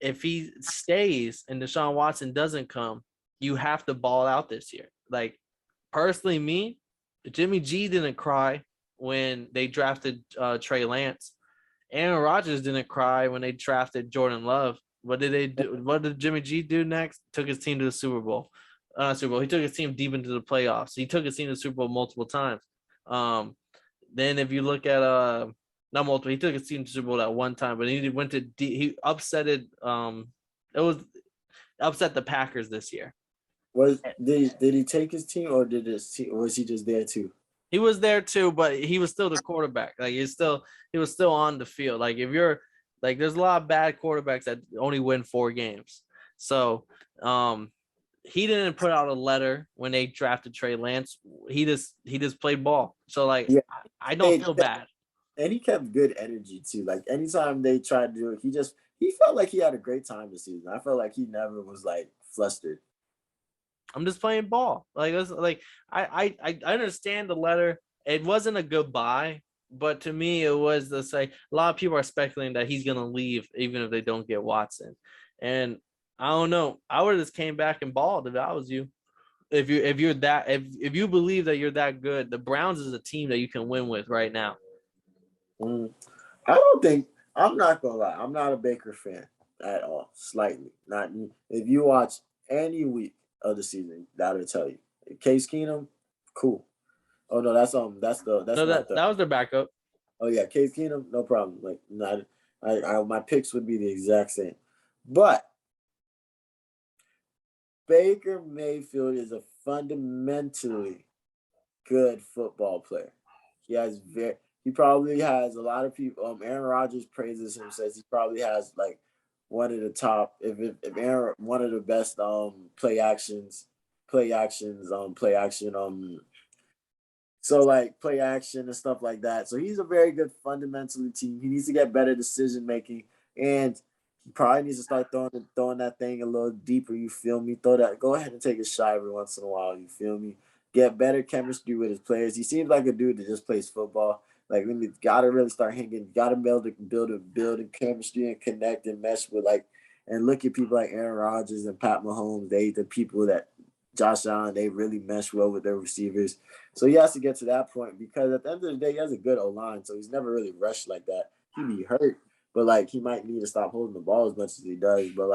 if he stays and Deshaun Watson doesn't come, you have to ball out this year. Like personally, me, Jimmy G didn't cry when they drafted Trey Lance. Aaron Rodgers didn't cry when they drafted Jordan Love. What did they do? What did Jimmy G do next? Took his team to the Super Bowl. Super Bowl. He took his team deep into the playoffs. He took his team to the Super Bowl multiple times. Then if you look at not multiple, he took his team to the Super Bowl that one time, but he went to he upsetted it was upset the Packers this year. Did he take his team, or was he just there too? He was there too, but he was still the quarterback. Like he was still on the field. Like if you're like there's a lot of bad quarterbacks that only win 4 games. So he didn't put out a letter when they drafted Trey Lance. He just played ball. So like yeah. I don't feel bad. And he kept good energy too. Like anytime they tried to do it, he felt like he had a great time this season. I felt like he never was like flustered. I'm just playing ball. Like it's like I understand the letter. It wasn't a goodbye, but to me it was the say a lot of people are speculating that he's gonna leave even if they don't get Watson. And I don't know. I would have just came back and balled if I was you. If you believe that you're that good, the Browns is a team that you can win with right now. I don't think I'm not gonna lie. I'm not a Baker fan at all. Slightly. Not if you watch any week of the season, that'll tell you. Case Keenum, cool. Oh no, that was their backup. Oh yeah, Case Keenum, no problem. Like my picks would be the exact same. But Baker Mayfield is a fundamentally good football player. He probably has a lot of people. Aaron Rodgers praises him, says he probably has like one of the top, one of the best play action. So like play action and stuff like that. So he's a very good fundamentally team. He needs to get better decision making, and he probably needs to start throwing that thing a little deeper. You feel me? Go ahead and take a shot every once in a while. You feel me? Get better chemistry with his players. He seems like a dude that just plays football. Like when you gotta really start hanging, gotta build a chemistry and connect and mesh with and look at people like Aaron Rodgers and Pat Mahomes. The people that Josh Allen, they really mesh well with their receivers. So he has to get to that point because at the end of the day, he has a good O-line, so he's never really rushed like that. He'd be hurt, but like he might need to stop holding the ball as much as he does. But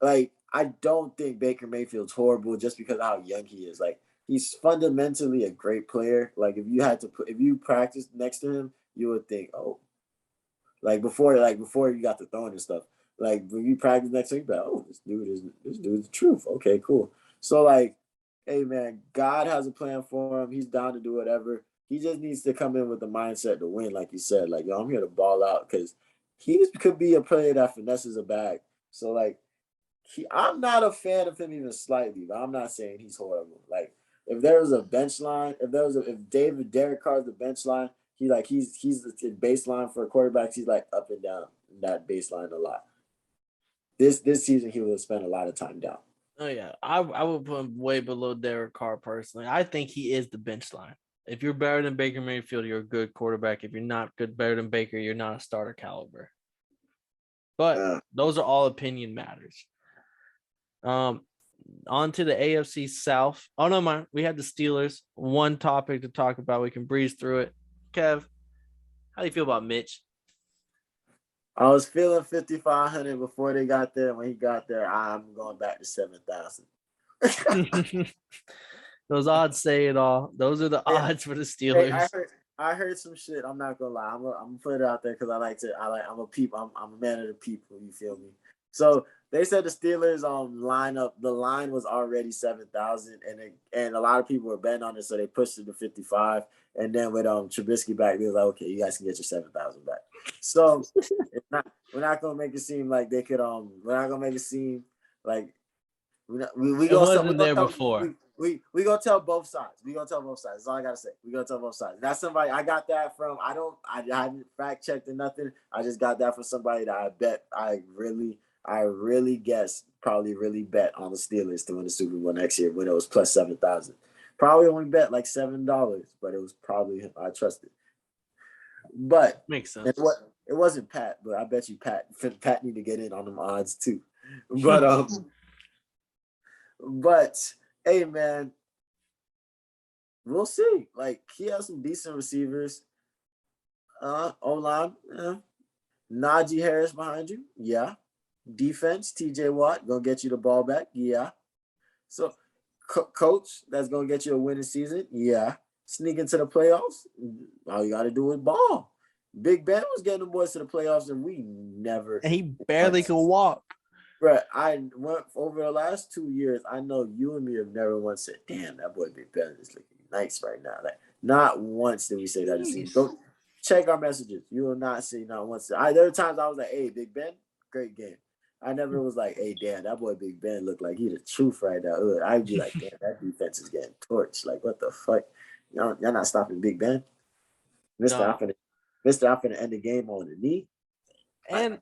like I don't think Baker Mayfield's horrible just because of how young he is. Like he's fundamentally a great player. Like if you practiced next to him, you would think, oh, Like before you got the throwing and stuff. Like when you practice next week, but oh, this dude is the truth. Okay, cool. So like, hey man, God has a plan for him. He's down to do whatever. He just needs to come in with the mindset to win, like you said. Like, yo, I'm here to ball out because he could be a player that finesses a bag. So like, I'm not a fan of him even slightly, but I'm not saying he's horrible. Like, if there was a bench line, if Derek Carr's the bench line, he's the baseline for quarterbacks. He's like up and down that baseline a lot. This season he will spend a lot of time down. Oh yeah, I would put him way below Derek Carr personally. I think he is the bench line. If you're better than Baker Mayfield, you're a good quarterback. If you're not better than Baker, you're not a starter caliber. But those are all opinion matters. On to the AFC South. Oh no, man, we had the Steelers. One topic to talk about. We can breeze through it. Kev, how do you feel about Mitch? I was feeling 5,500 before they got there. When he got there, I'm going back to 7,000. Those odds say it all. Those are the odds for the Steelers. Hey, I heard some shit. I'm not gonna lie. I'm gonna put it out there because I'm a peep. I'm a man of the people. You feel me? So they said the Steelers lineup. The line was already 7,000, and a lot of people were betting on it, so they pushed it to 55. And then with Trubisky back, they was like, okay, you guys can get your 7,000 back. So we're not gonna make it seem like they could. We're not gonna make it seem like we wasn't there before. We gonna tell both sides. We gonna tell both sides. That's all I gotta say. We gonna tell both sides. That's somebody I got that from. I hadn't fact checked or nothing. I just got that from somebody that I bet I really guess probably really bet on the Steelers to win the Super Bowl next year when it was plus 7,000. Probably only bet like $7, but it was probably I trusted. But makes sense. It wasn't Pat, but I bet you Pat need to get in on them odds too. But but hey man, we'll see. Like he has some decent receivers. O-line, Najee Harris behind you, yeah. Defense, TJ Watt gonna get you the ball back, yeah. So coach that's gonna get you a winning season, yeah. Sneak into the playoffs, all you gotta do is ball. Big Ben was getting the boys to the playoffs, and we never. And he barely could walk. Bro, I went over the last 2 years. I know you and me have never once said, "Damn, that boy Big Ben is looking nice right now." Like, not once did we say that. Go check our messages. You will not see not once. There are times I was like, "Hey, Big Ben, great game." I never was like, "Hey, damn, that boy Big Ben looked like he the truth right now." I'd be like, "Damn, that defense is getting torched. Like, what the fuck? Y'all not stopping Big Ben, Mister. No. Mister, I'm finna end the game on the knee." And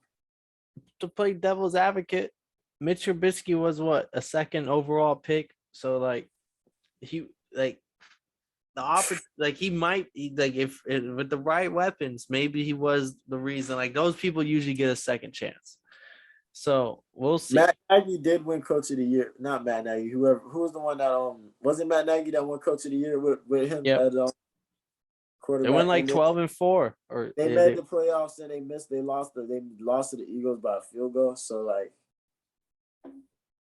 to play devil's advocate, Mitch Trubisky was what, a second overall pick. So like he like he might like if with the right weapons, maybe he was the reason. Like those people usually get a second chance. So we'll see. Matt Nagy did win Coach of the Year. Not Matt Nagy. Who was the one that wasn't Matt Nagy that won Coach of the Year with him? Yep. They went like 12-4, or they made the playoffs and they lost to the Eagles by a field goal. So like,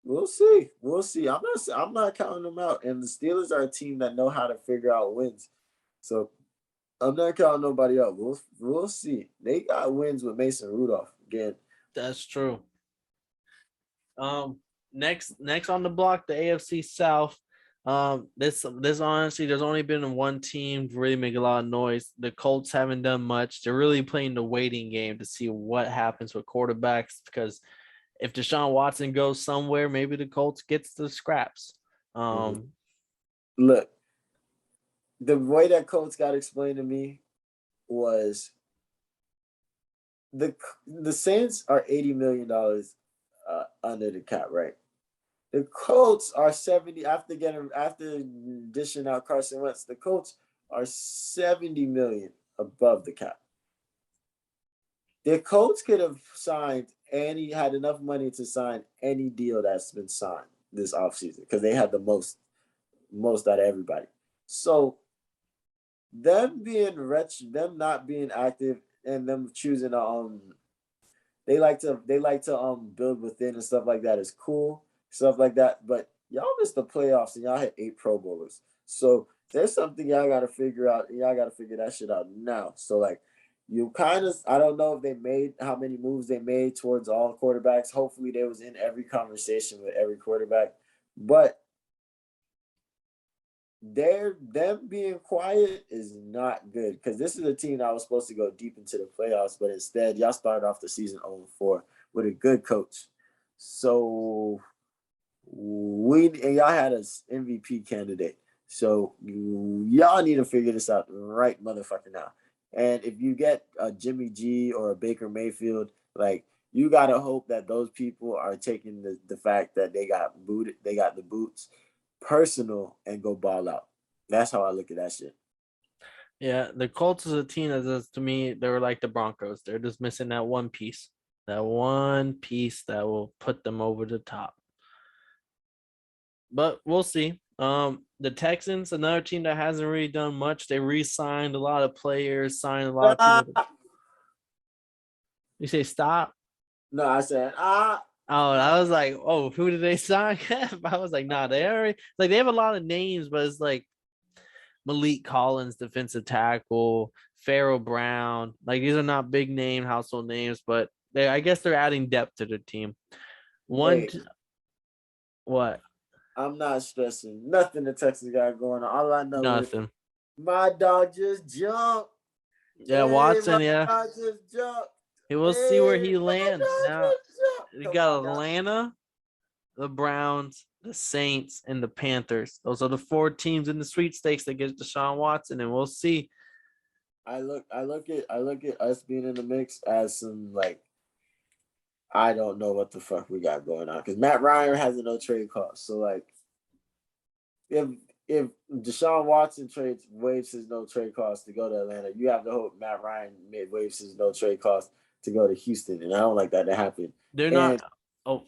we'll see. I'm not counting them out. And the Steelers are a team that know how to figure out wins. So I'm not counting nobody out. We'll see. They got wins with Mason Rudolph again. That's true. Next on the block, the AFC South. This honestly, there's only been one team to really make a lot of noise. The Colts haven't done much. They're really playing the waiting game to see what happens with quarterbacks, because if Deshaun Watson goes somewhere, maybe the Colts gets the scraps. Look, the way that Colts got explained to me was the Saints are $80 million under the cap, right? The Colts are 70 after dishing out Carson Wentz. The Colts are 70 million above the cap. The Colts could have had enough money to sign any deal that's been signed this offseason because they had the most out of everybody. So them being wretched, them not being active, and them choosing they like to build within and stuff like that is cool. Stuff like that, but y'all missed the playoffs and y'all had 8 Pro Bowlers. So there's something y'all got to figure out, and y'all got to figure that shit out now. So like, you kind of, I don't know if they made how many moves they made towards all quarterbacks. Hopefully they was in every conversation with every quarterback, but them being quiet is not good because this is a team that was supposed to go deep into the playoffs, but instead y'all started off the season 0-4 with a good coach. So and y'all had an MVP candidate. So y'all need to figure this out right motherfucker now. And if you get a Jimmy G or a Baker Mayfield, like you gotta hope that those people are taking the fact that they got booted, they got the boots personal and go ball out. That's how I look at that shit. Yeah, the Colts is a team that does, to me, they were like the Broncos. They're just missing that one piece that will put them over the top. But we'll see. The Texans, another team that hasn't really done much. They re-signed a lot of players, signed a lot of people. You say stop? No, I said Oh, I was like, oh, who did they sign? I was like, nah, they already like they have a lot of names, but it's like Malik Collins, defensive tackle, Pharaoh Brown. Like these are not big name household names, but I guess they're adding depth to the team. wait. What? I'm not stressing nothing the Texans got going on. All I know is Nothing. my dog just jumped. Yeah, Hey, Watson. my Yeah, dog just jumped. we'll see where Hey, he my lands. dog Now just jumped. we Come got on now. Atlanta, the Browns, the Saints, and the Panthers. Those are the four teams in the sweepstakes that get Deshaun Watson, and we'll see. I look at us being in the mix as some like I don't know what the fuck we got going on because Matt Ryan has a no trade cost. So like if if Deshaun Watson waives his no trade cost to go to Atlanta, you have to hope Matt Ryan waives his no trade cost to go to Houston, and I don't like that to happen. They're And not. Oh,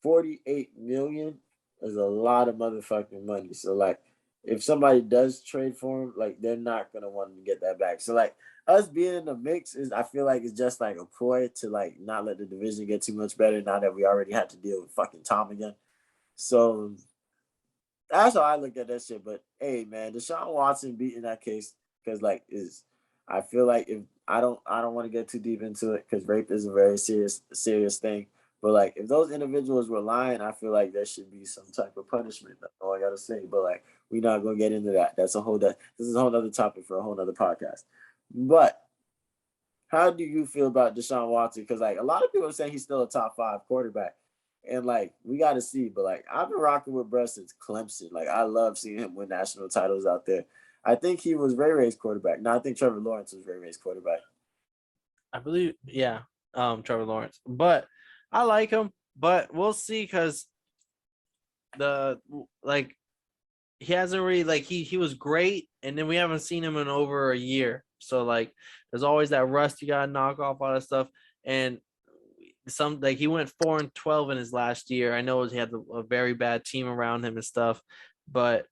48 million is a lot of motherfucking money. So like if somebody does trade for him, like they're not gonna want to get that back. So like us being in the mix is I feel like it's just like a ploy to like not let the division get too much better now that we already had to deal with fucking Tom again. So that's how I look at that shit. But hey man, Deshaun Watson beating that case because like is I feel like if I don't want to get too deep into it because rape is a very serious thing. But like if those individuals were lying, I feel like there should be some type of punishment. That's all I gotta say. But like we're not gonna get into that. This is a whole other topic for a whole other podcast. But how do you feel about Deshaun Watson? Because like a lot of people are saying he's still a top 5 quarterback. And like we got to see, but like I've been rocking with Bruss since Clemson. Like I love seeing him win national titles out there. I think he was Ray Ray's quarterback. No, I think Trevor Lawrence was Ray Ray's quarterback. I believe, yeah, Trevor Lawrence. But I like him. But we'll see because the like he hasn't really like he was great, and then we haven't seen him in over a year. So like there's always that rust you gotta knock off all that stuff. And some like he went 4-12 in his last year. I know he had a very bad team around him and stuff, but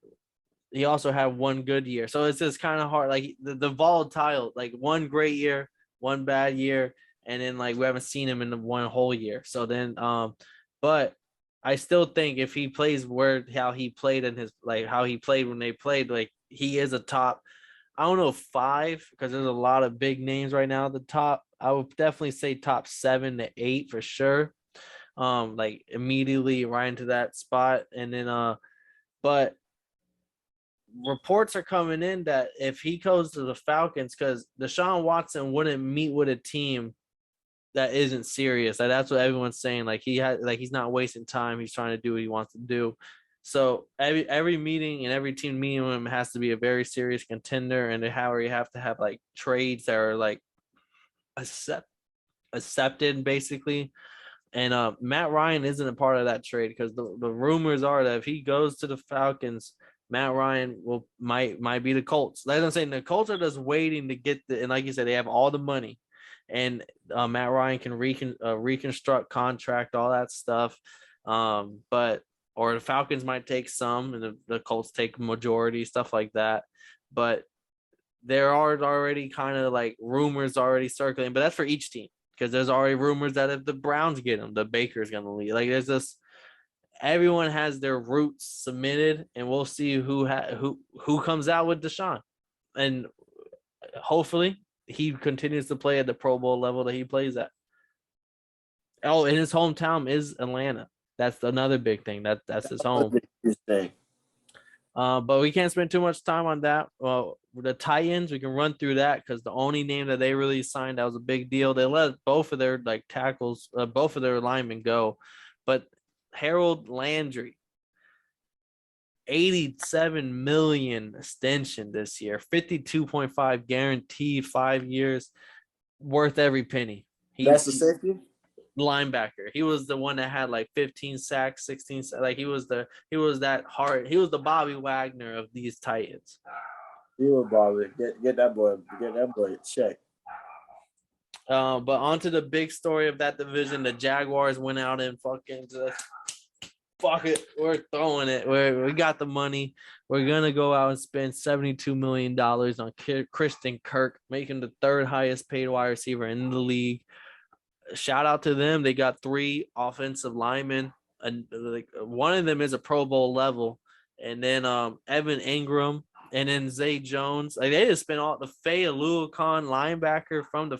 he also had one good year. So it's just kind of hard. Like the volatile, like one great year, one bad year, and then like we haven't seen him in the one whole year. So then but I still think if he plays how he played in his like how he played when they played, like he is a top, I don't know, 5 because there's a lot of big names right now at the top. I would definitely say top 7 to 8 for sure. Like immediately right into that spot. And then but reports are coming in that if he goes to the Falcons, because Deshaun Watson wouldn't meet with a team that isn't serious. Like that's what everyone's saying. Like he's not wasting time. He's trying to do what he wants to do. So every meeting and every team meeting with him has to be a very serious contender, and you have to have like trades that are like accepted basically. And Matt Ryan isn't a part of that trade because the rumors are that if he goes to the Falcons, Matt Ryan might be the Colts. Like I'm saying, the Colts are just waiting to get and like you said, they have all the money, and Matt Ryan can reconstruct contract, all that stuff. But or the Falcons might take some, and the Colts take majority, stuff like that. But there are already kind of like rumors already circling, but that's for each team because there's already rumors that if the Browns get him, the Baker's gonna leave. Like there's this, everyone has their roots submitted, and we'll see who comes out with Deshaun, and hopefully he continues to play at the Pro Bowl level that he plays at. Oh, and his hometown is Atlanta. That's another big thing. That's his home. But we can't spend too much time on that. Well, the Titans, we can run through that because the only name that they really signed that was a big deal. They let both of their tackles, both of their linemen go, but Harold Landry, 87 million extension this year, 52.5 guaranteed, 5 years, worth every penny. That's the safety. Linebacker. He was the one that had 15 sacks, 16 sacks. He was the Bobby Wagner of these Titans. He was Bobby. Get that boy a check. But onto the big story of that division. The Jaguars went out and fucking just fuck it. We're throwing it. We got the money. We're gonna go out and spend $72 million on Christian Kirk, making the third highest paid wide receiver in the league. Shout out to them. They got 3 offensive linemen, and one of them is a Pro Bowl level, and then Evan Ingram, and then Zay Jones. They just spent all the Faye Aluakon linebacker from the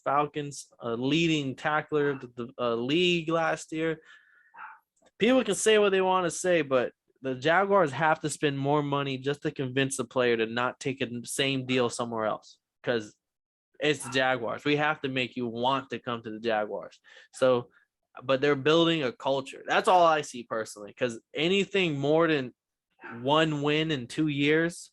Falcons, leading tackler of the league last year. People can say what they want to say, but the Jaguars have to spend more money just to convince the player to not take the same deal somewhere else, because it's the Jaguars. We have to make you want to come to the Jaguars. So, but they're building a culture. That's all I see personally, because anything more than 1 win in 2 years,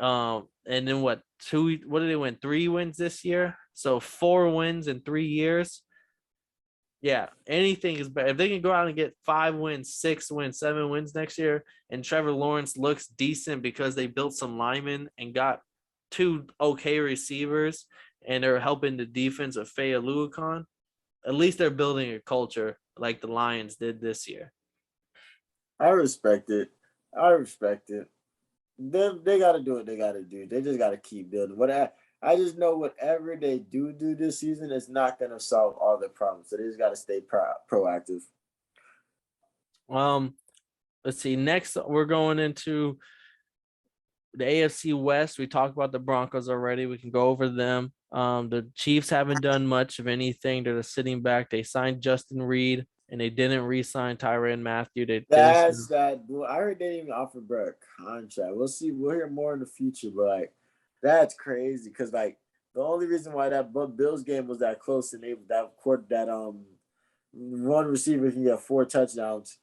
and then what did they win? 3 wins this year? So 4 wins in 3 years. Yeah, anything is better. If they can go out and get 5 wins, 6 wins, 7 wins next year, and Trevor Lawrence looks decent because they built some linemen and got 2 okay receivers, and they're helping the defense of Faye Aluakon, at least they're building a culture like the Lions did this year. I respect it. They got to do what they got to do. They just got to keep building. I just know whatever they do this season is not going to solve all their problems. So they just got to stay proactive. Let's see. Next, we're going into the AFC West. We talked about the Broncos already. We can go over them. The Chiefs haven't done much of anything. They're just sitting back. They signed Justin Reed, and they didn't re-sign Tyrann Mathieu. That's that. I heard they didn't even offer Brett a contract. We'll see. We'll hear more in the future, but that's crazy because the only reason why that Bills game was that close and that one receiver can get 4 touchdowns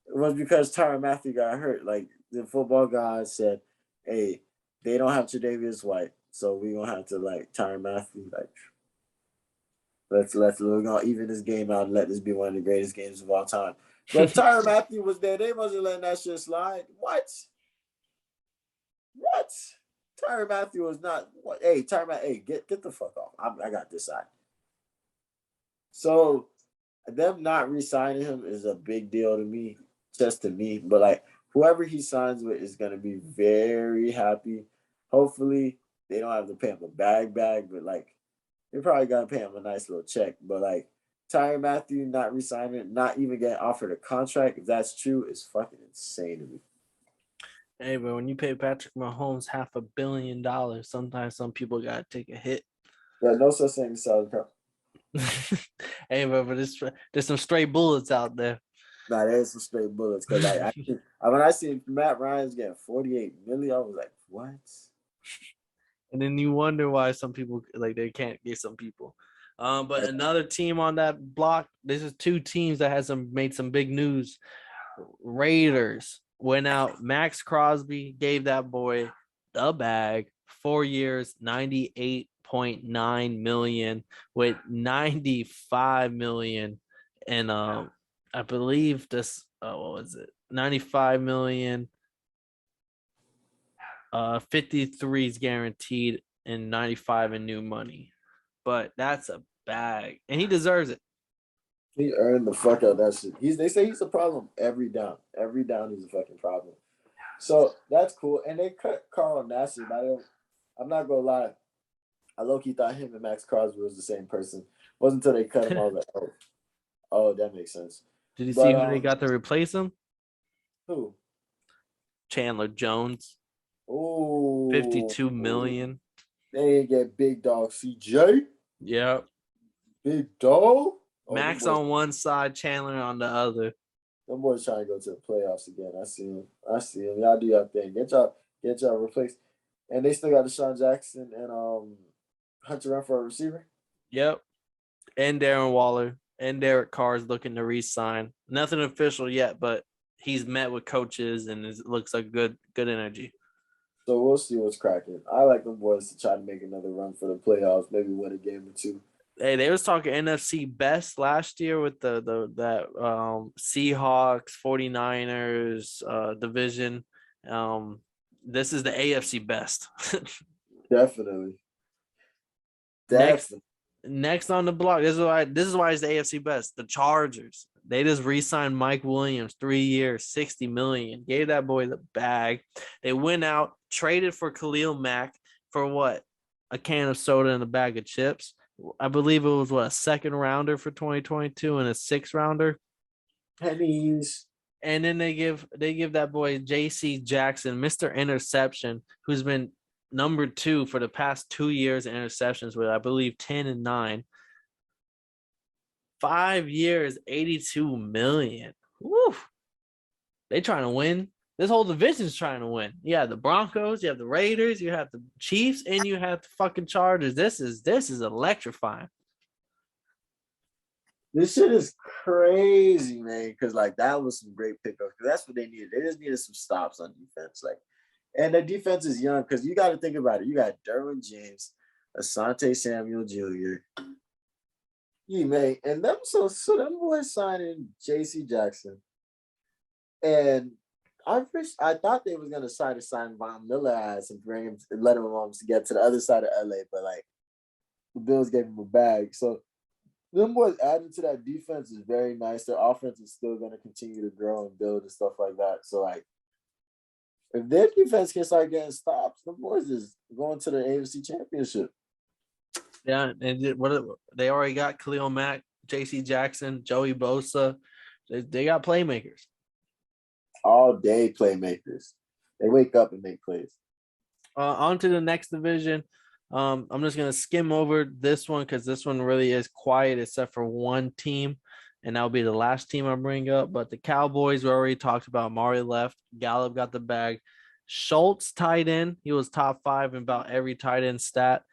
was because Tyrann Mathieu got hurt. The football guy said, hey, they don't have Tre'Davious White, so we're gonna have to Tyrann Mathieu. We're gonna even this game out and let this be one of the greatest games of all time. But Tyrann Mathieu was there. They wasn't letting that shit slide. What? Tyrann Mathieu was not. What? Hey, Tyrann Mathieu, hey, get the fuck off. I got this side. So them not re-signing him is a big deal to me, just to me. But whoever he signs with is gonna be very happy. Hopefully they don't have to pay him a bag, but they probably gotta pay him a nice little check. But Tyrann Mathieu not re-signing, not even getting offered a contract, if that's true, is fucking insane to me. Hey, but when you pay Patrick Mahomes $500 million, sometimes some people gotta take a hit. Yeah, no such thing as salary cap. Hey, but there's some stray bullets out there. Nah, there's some straight bullets. Because when I see Matt Ryan's getting $48 million, I was like, what? And then you wonder why some people they can't get some people. But another team on that block, this is 2 teams that has made some big news. Raiders went out. Max Crosby gave that boy the bag. 4 years, $98.9 million with $95 million. And I believe this, what was it? $95 million. 53 is guaranteed and 95 in new money. But that's a bag. And he deserves it. He earned the fuck out of that shit. They say he's a problem every down. Every down he's a fucking problem. So that's cool. And they cut Carl Nassib. I'm not gonna lie. I low-key thought him and Max Crosby was the same person. Wasn't until they cut him. I was like, oh, that makes sense. Did you see who they got to replace him? Who? Chandler Jones. Oh, $52 million. They ain't get big dog CJ. Yep. Big dog. Oh, Max on one side, Chandler on the other. them boys trying to go to the playoffs again. I see him. Y'all do your thing. Get y'all replaced. And they still got Deshaun Jackson and Hunter Run for a receiver. Yep. And Darren Waller and Derek Carr's looking to re-sign. Nothing official yet, but he's met with coaches and it looks like good energy. So we'll see what's cracking. I like them boys to try to make another run for the playoffs, maybe win a game or two. Hey, they was talking NFC best last year with that Seahawks, 49ers division. This is the AFC best. Definitely. Next on the block. This is why it's the AFC best. The Chargers. They just re-signed Mike Williams, 3 years, $60 million. Gave that boy the bag. They went out, traded for Khalil Mack for what? A can of soda and a bag of chips. I believe it was a second rounder for 2022 and a sixth rounder. Pennies. And then they give that boy JC Jackson, Mr. Interception, who's been number 2 for the past 2 years in interceptions with, I believe, 10 and 9. 5 years, $82 million. Woo! They trying to win. This whole division's trying to win. You have the Broncos, you have the Raiders, you have the Chiefs, and you have the fucking Chargers. This is electrifying. This shit is crazy, man. Because that was some great pickups. Because that's what they needed. They just needed some stops on defense. And the defense is young. Because you got to think about it. You got Derwin James, Asante Samuel Jr. And them them boys signing J.C. Jackson. And I thought they was gonna sign Von Miller and bring him and let him to get to the other side of LA, but the Bills gave him a bag. So them boys adding to that defense is very nice. Their offense is still gonna continue to grow and build and stuff like that. So if their defense can start getting stops, them boys is going to the AFC Championship. Yeah, and they already got Khalil Mack, J.C. Jackson, Joey Bosa. They got playmakers. All day playmakers. They wake up and make plays. On to the next division. I'm just gonna skim over this one because this one really is quiet except for one team, and that'll be the last team I bring up. But the Cowboys, we already talked about. Mari left. Gallup got the bag. Schultz tight end. He was top 5 in about every tight end stat.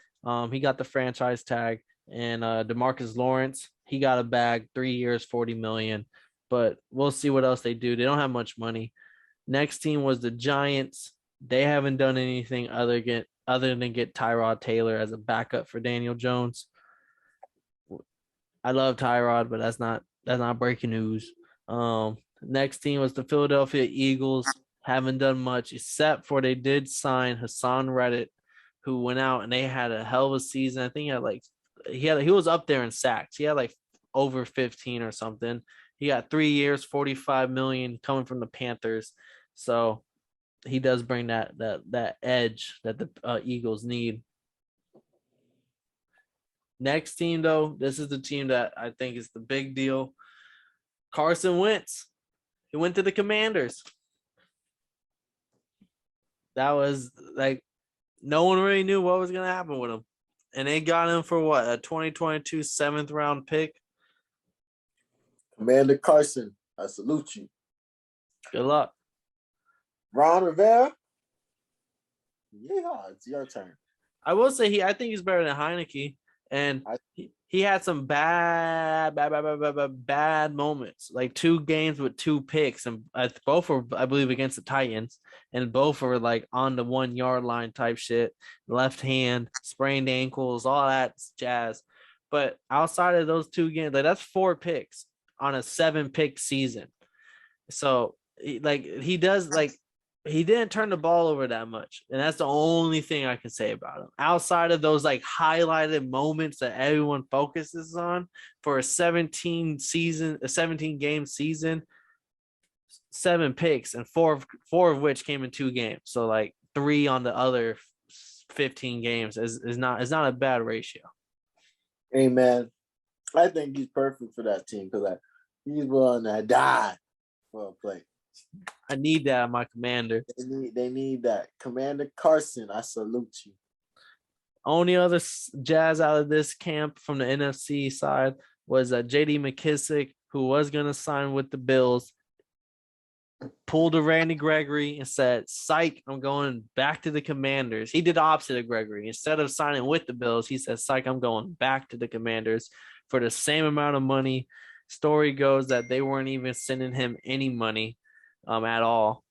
He got the franchise tag. And DeMarcus Lawrence, he got a bag, 3 years, $40 million. But we'll see what else they do. They don't have much money. Next team was the Giants. They haven't done anything other than get Tyrod Taylor as a backup for Daniel Jones. I love Tyrod, but that's not breaking news. Next team was the Philadelphia Eagles. Haven't done much except for they did sign Hassan Reddick, who went out and they had a hell of a season. I think he was up there in sacks. He had over 15 or something. He got 3 years, $45 million coming from the Panthers. So he does bring that edge that the Eagles need. Next team, though, this is the team that I think is the big deal. Carson Wentz. He went to the Commanders. That was no one really knew what was going to happen with him. And they got him for what? A 2022 7th round pick. Commander Carson, I salute you. Good luck. Ron Rivera. Yeah, it's your turn. I will say I think he's better than Heineke. And he had some bad moments, 2 games with 2 picks, and both were, I believe, against the Titans, and both were on the 1 yard line type shit, left hand, sprained ankles, all that jazz. But outside of those 2 games, that's 4 picks on a 7-pick season. So he does he didn't turn the ball over that much. And that's the only thing I can say about him. Outside of those highlighted moments that everyone focuses on for a 17 game season, 7 picks and four of which came in 2 games. So 3 on the other 15 games is not a bad ratio. Hey man, I think he's perfect for that team because he's willing to die for a play. I need that on my commander. They need that. Commander Carson, I salute you. Only other Jazz out of this camp from the NFC side was J.D. McKissick, who was going to sign with the Bills, pulled a Randy Gregory and said, psych, I'm going back to the Commanders. He did the opposite of Gregory. Instead of signing with the Bills, he said, psych, I'm going back to the Commanders for the same amount of money. Story goes that they weren't even sending him any money at all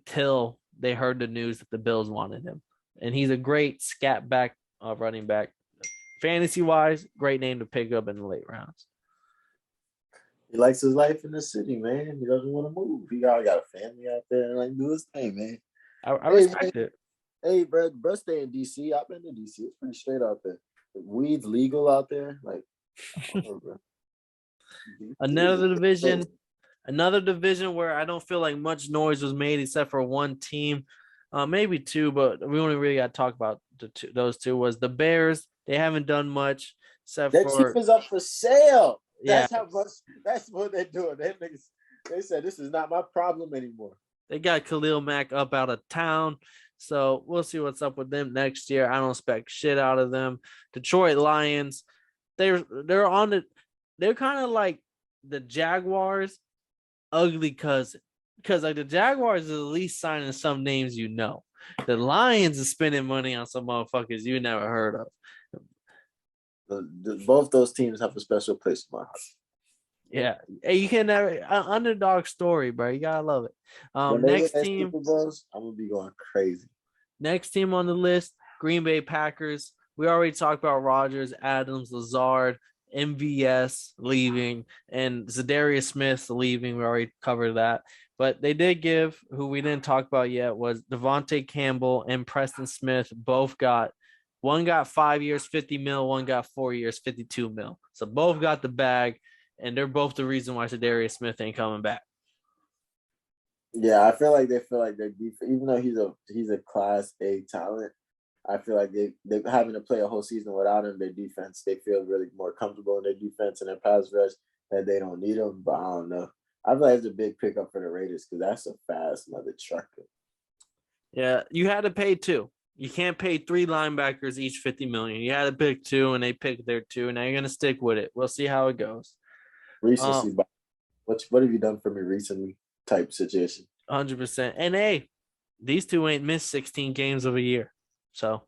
till they heard the news that the Bills wanted him. And he's a great scat back running back. Fantasy-wise, great name to pick up in the late rounds. He likes his life in the city, man. He doesn't want to move. He got a family out there and like do his thing, man. I respect it. Hey, bro, stay in DC. I've been to DC. It's pretty straight out there. The weed's legal out there. Like, bro. Another division where I don't feel like much noise was made except for one team, maybe two, but we only really got to talk about those two. Was the Bears. They haven't done much except that for team is up for sale. Yeah, that's what they're doing. They said this is not my problem anymore. They got Khalil Mack up out of town. So we'll see what's up with them next year. I don't expect shit out of them. Detroit Lions, they're kind of like the Jaguars' ugly cousin. Because like the Jaguars is at least signing some names you know. The Lions is spending money on some motherfuckers you never heard of. Both those teams have a special place in my heart. Yeah, hey, you can never underdog story, bro. You gotta love it. Next team, Super Bowls, I'm gonna be going crazy. Next team on the list, Green Bay Packers. We already talked about Rodgers, Adams, Lazard, MVS leaving, and Zadarius Smith leaving. We already covered that. But they did give, who we didn't talk about yet, was Devontae Campbell and Preston Smith. One got 5 years, 50 mil. One got 4 years, 52 mil. So both got the bag, and they're both the reason why Zadarius Smith ain't coming back. Yeah, I feel like their defense, even though he's a class A talent, I feel like they're having to play a whole season without him. Their defense, they feel really more comfortable in their defense and their pass rush that they don't need him. But I don't know. I feel like it's a big pickup for the Raiders because that's a fast mother trucker. Yeah, you had to pay two. You can't pay three linebackers each $50 million. You had to pick two, and they picked their two. Now you're gonna stick with it. We'll see how it goes. Recency. What have you done for me recently? Type situation. 100%. And hey, these two ain't missed 16 games of a year. So,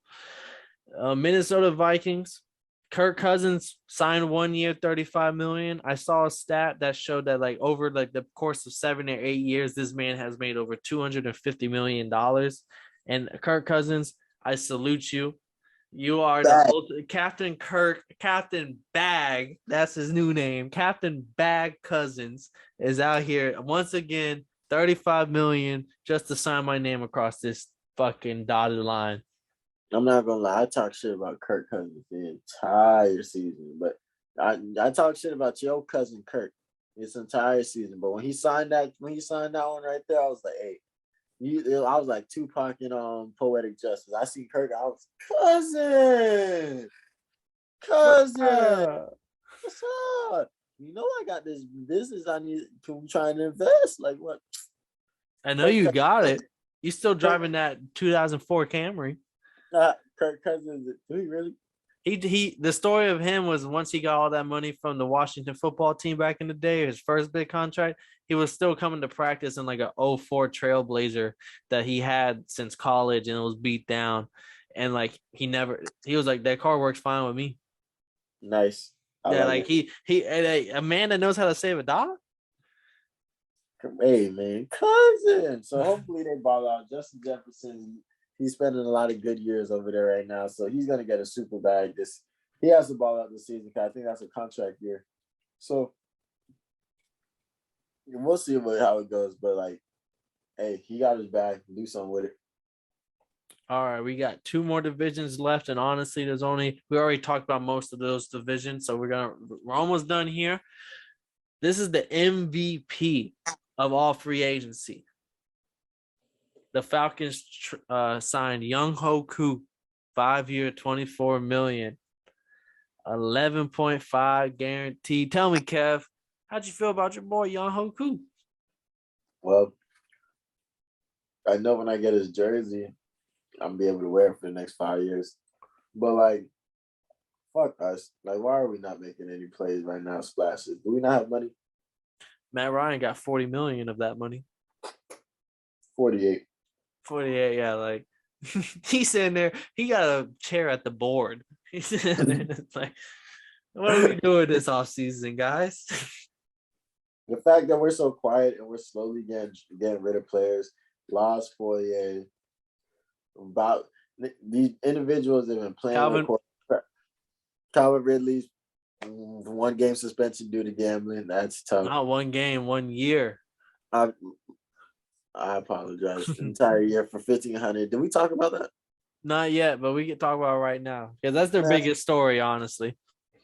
Minnesota Vikings. Kirk Cousins signed 1 year, $35 million. I saw a stat that showed that like over like the course of 7 or 8 years, this man has made over $250 million. And Kirk Cousins, I salute you. You are the Captain Kirk, Captain Bag. That's his new name. Captain Bag Cousins is out here once again, $35 million just to sign my name across this fucking dotted line. I'm not gonna lie, I talk shit about Kirk Cousins the entire season, but I talk shit about your cousin Kirk this entire season. But when he signed that one right there, I was like, hey, I was like Tupac in Poetic Justice. I see Kirk, I was cousin. What's up? You know I got this business I need to try and invest. Like what? I know you got it. You still driving that 2004 Camry. Kirk Cousins, do he really? He the story of him was once he got all that money from the Washington football team back in the day, his first big contract, he was still coming to practice in like a 04 Trailblazer that he had since college, and it was beat down. And like he was like, that car works fine with me. Nice. Yeah, like he a man that knows how to save a dollar. Hey man, cousin. So hopefully they ball out. Justin Jefferson, he's spending a lot of good years over there right now, so he's gonna get a super bag. He has to ball out this season because I think that's a contract year. So we'll see how it goes. But like, hey, he got his bag. Do something with it. All right, we got two more divisions left, and honestly, we already talked about most of those divisions, so we're almost done here. This is the MVP of all free agency. The Falcons signed Young Ho Koo, 5 year, $24 million, 11.5 guaranteed. Tell me, Kev, how'd you feel about your boy Young Ho Koo? Well, I know when I get his jersey, I'm gonna be able to wear it for the next 5 years. But like, fuck us. Like, why are we not making any plays right now? Splashes. Do we not have money? Matt Ryan got 40 million of that money. 48. 48, yeah, like he's sitting there, he got a chair at the board. He's sitting there, it's like, what are we doing this offseason, guys? The fact that we're so quiet and we're slowly getting rid of players, lost Fourier, about these individuals that have been playing Calvin, Calvin Ridley's 1 game suspension due to gambling. That's tough. not 1 game, 1 year. I apologize. Entire year for 1,500. Did we talk about that? Not yet, but we can talk about it right now because that's their biggest story, honestly.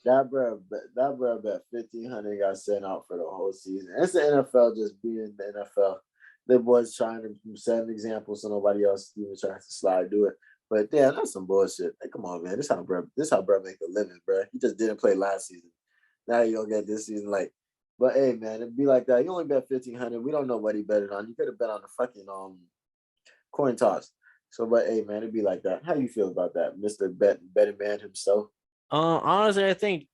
That bro bet 1,500 got sent out for the whole season. It's the NFL just being the NFL. The boys trying to set an example so nobody else even tries to slide do it. But yeah, that's some bullshit. Like, come on, man. This how bro make a living, bro. He just didn't play last season. Now you don't get this season. Like, but hey, man, it'd be like that. You only bet 1,500. We don't know what he betted on. You could have bet on the fucking coin toss. So, but hey, man, it'd be like that. How you feel about that, Mr. Betting Man himself? Honestly, I think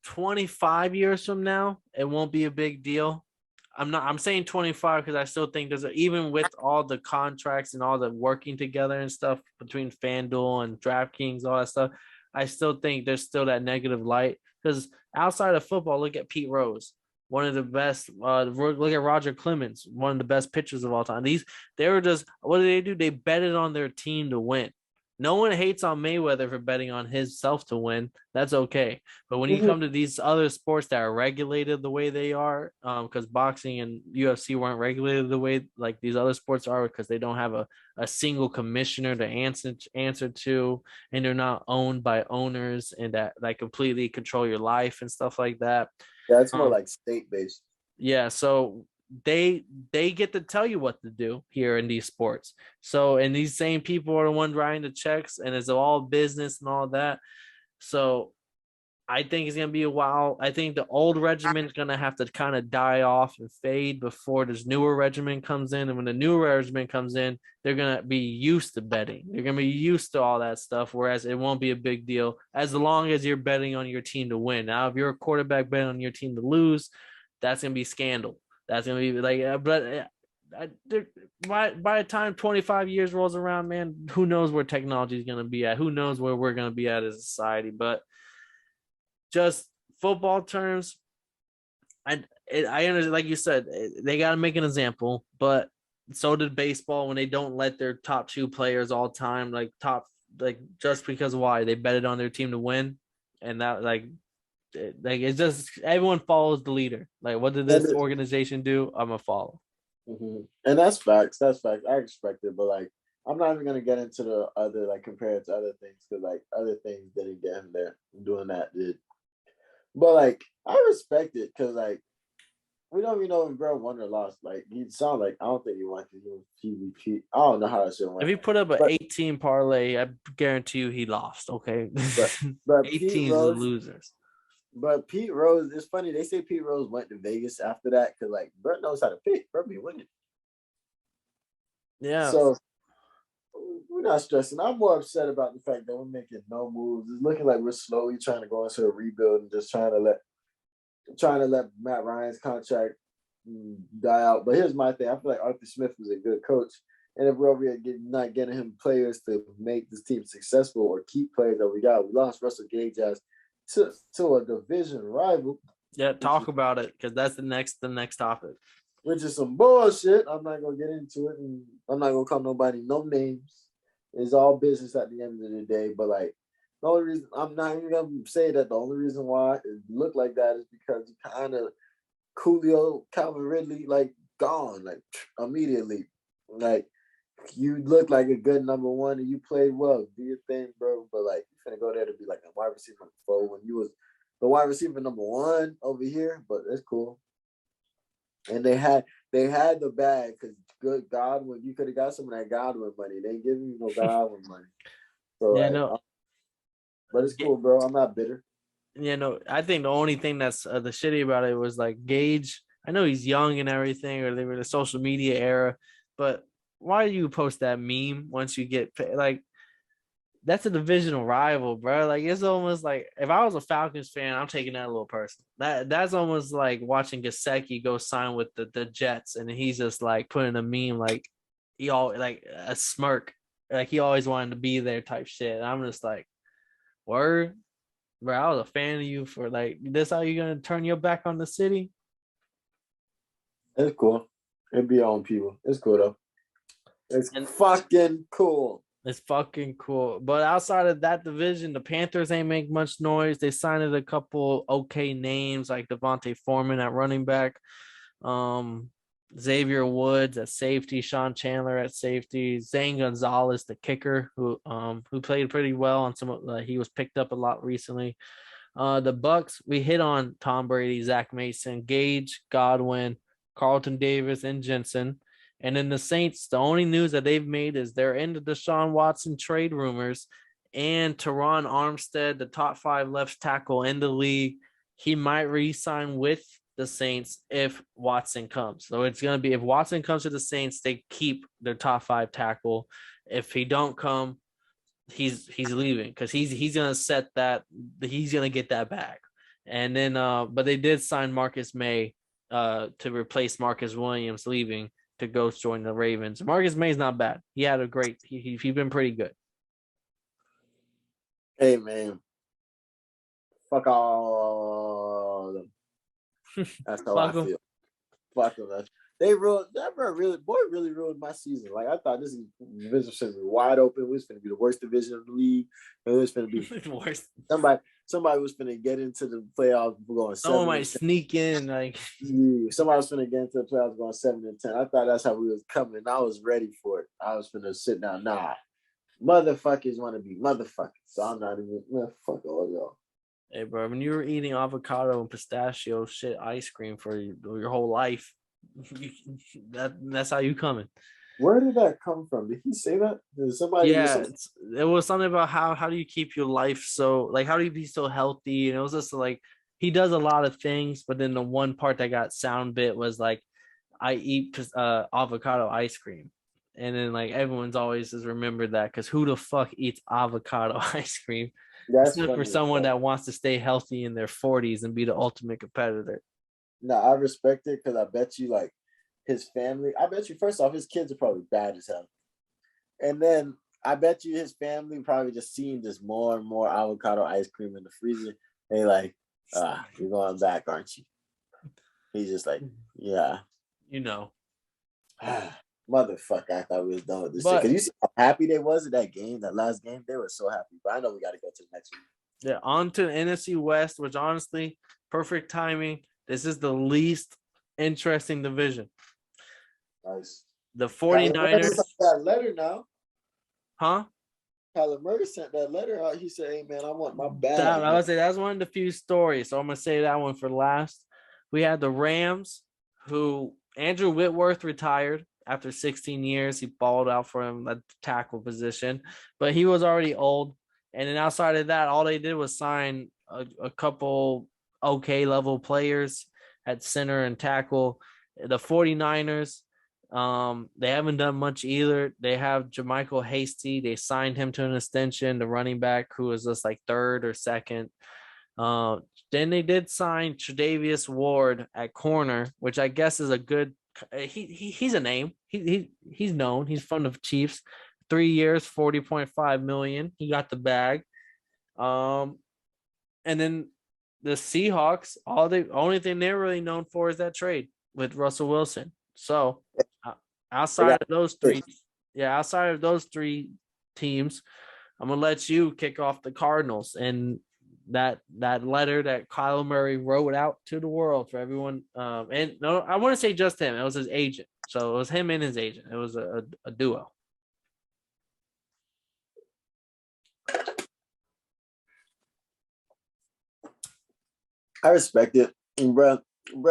25 years from now, it won't be a big deal. I'm saying 25 because I still think even with all the contracts and all the working together and stuff between FanDuel and DraftKings, all that stuff, I still think there's still that negative light because outside of football, look at Pete Rose, one of the best. Look at Roger Clemens, one of the best pitchers of all time. They were just, what do? They betted on their team to win. No one hates on Mayweather for betting on himself to win. That's okay. But when you come to these other sports that are regulated the way they are, because boxing and UFC weren't regulated the way like these other sports are, because they don't have a single commissioner to answer to, and they're not owned by owners and that like completely control your life and stuff like that. Yeah, it's more like state-based. Yeah, so they get to tell you what to do here in these sports. So, and these same people are the ones writing the checks, and it's all business and all that. So, I think it's gonna be a while. I think the old regimen is gonna have to kind of die off and fade before this newer regimen comes in. And when the newer regimen comes in, they're gonna be used to betting. They're gonna be used to all that stuff. Whereas it won't be a big deal as long as you're betting on your team to win. Now, if you're a quarterback betting on your team to lose, that's gonna be scandal. That's gonna be like, by the time 25 years rolls around, man, who knows where technology is gonna be at? Who knows where we're gonna be at as a society? But just football terms, I understand, like you said, they got to make an example, but so did baseball when they don't let their top 2 players all time, like just because why they betted on their team to win, and that like it's just everyone follows the leader. Like, what did this organization do? I'm gonna follow. Mm-hmm. And that's facts. That's facts. I expect it, but like, I'm not even gonna get into the other like compare it to other things because like other things didn't get him there. Doing that did. But like, I respect it because like we don't even know if bro won or lost. Like he sound like I don't think he won because he repeat. I don't know how that shit went. If he put up an 18 parlay, I guarantee you he lost. Okay, but 18 is losers. But Pete Rose, it's funny they say Pete Rose went to Vegas after that because like Bert knows how to pick. Bert be winning. Yeah. So we're not stressing. I'm more upset about the fact that we're making no moves. It's looking like we're slowly trying to go into a rebuild and just trying to let Matt Ryan's contract die out. But here's my thing: I feel like Arthur Smith was a good coach, and if we're over here not getting him players to make this team successful or keep players that we got, we lost Russell Gage as to a division rival. Yeah, talk about it because that's the next topic. Which is some bullshit. I'm not gonna get into it, and I'm not gonna call nobody no names. It's all business at the end of the day. But like, the only reason I'm not even gonna say that the only reason why it looked like that is because you kind of Coolio, Calvin Ridley, like gone, like immediately. Like you look like a good number 1, and you played well. Do your thing, bro. But like, you finna go there to be like a wide receiver number 4 when you was the wide receiver number 1 over here. But it's cool. And they had the bag because good Godwin, you could have got some of that Godwin money. They ain't giving you no Godwin money. So yeah, like, no. But it's cool, bro. I'm not bitter. Yeah, no. I think the only thing that's the shitty about it was like Gage. I know he's young and everything, or they were in the social media era, but why do you post that meme once you get paid? Like, that's a divisional rival, bro. Like it's almost like if I was a Falcons fan, I'm taking that a little personal. That's almost like watching Gesicki go sign with the Jets, and he's just like putting a meme like he all like a smirk, like he always wanted to be there type shit. And I'm just like, word, bro. I was a fan of you for like this. How you gonna turn your back on the city? It's cool. It'd be on people. It's cool though. It's And fucking cool. it's fucking cool. But outside of that division, the Panthers ain't make much noise. They signed a couple okay names like Devontae Foreman at running back, um, Xavier Woods at safety, Sean Chandler at safety, Zane Gonzalez, the kicker, who played pretty well on some. He was picked up a lot recently. The Bucks, we hit on Tom Brady, Zach Mason, Gage, Godwin, Carlton Davis, and Jensen. And then the Saints, the only news that they've made is they're into Deshaun Watson trade rumors and Teron Armstead, the top 5 left tackle in the league. He might re-sign with the Saints if Watson comes. So it's going to be if Watson comes to the Saints, they keep their top 5 tackle. If he don't come, he's leaving because he's gonna set that he's gonna get that back. And then but they did sign Marcus May to replace Marcus Williams leaving to go join the Ravens. Marcus May's not bad. He had a great he's been pretty good. Hey man, fuck all of them. That's how I feel. Fuck them. They ruined that, bro. Really ruined my season. Like I thought this division should be wide open. It was going to be the worst division of the league. It was going to be The worst. Somebody was going to get into the playoffs going 7. Someone might sneak in like somebody was going to get into the playoffs going 7-10. I thought that's how we was coming. I was ready for it. I was going to sit down. Nah, motherfuckers want to be motherfuckers. So I'm not even fuck all y'all. Hey, bro, when you were eating avocado and pistachio shit ice cream for your whole life, that's how you coming. Where did that come from? Did he say that? Did somebody? Yeah, it was something about how do you keep your life so like how do you be so healthy? And it was just like he does a lot of things, but then the one part that got sound bit was like I eat avocado ice cream, and then like everyone's always just remembered that because who the fuck eats avocado ice cream? That's Except for someone that wants to stay healthy in their 40s and be the ultimate competitor. No, I respect it because I bet you like his family. I bet you first off his kids are probably bad as hell, and then I bet you his family probably just seeing just more and more avocado ice cream in the freezer. They like, you're going back, aren't you? He's just like, yeah, you know. Motherfucker, I thought we was done with this shit. Because you see how happy they was at that game, that last game? They were so happy. But I know we got to go to the next one. Yeah, on to the NFC West, which honestly, perfect timing. This is the least interesting division. Nice. The 49ers. That letter now. Huh? Kyler Murray sent that letter out. He said, hey, man, I want my bag. I would say that's one of the few stories. So I'm going to say that one for last. We had the Rams, who Andrew Whitworth retired. After 16 years, he balled out for him at the tackle position, but he was already old. And then outside of that, all they did was sign a couple okay level players at center and tackle. The 49ers, they haven't done much either. They have Jermichael Hasty. They signed him to an extension, the running back who was just like 3rd or 2nd. Then they did sign Tre'Davious Ward at corner, which I guess is a good. He's a name. He's known. He's from the Chiefs. 3 years, $40.5 million. He got the bag. And then the Seahawks, only thing they're really known for is that trade with Russell Wilson. So outside of those three teams, I'm gonna let you kick off the Cardinals and that letter that Kyle Murray wrote out to the world for everyone. And no, I want to say just him. It was his agent. So it was him and his agent. It was a duo. I respect it. And bro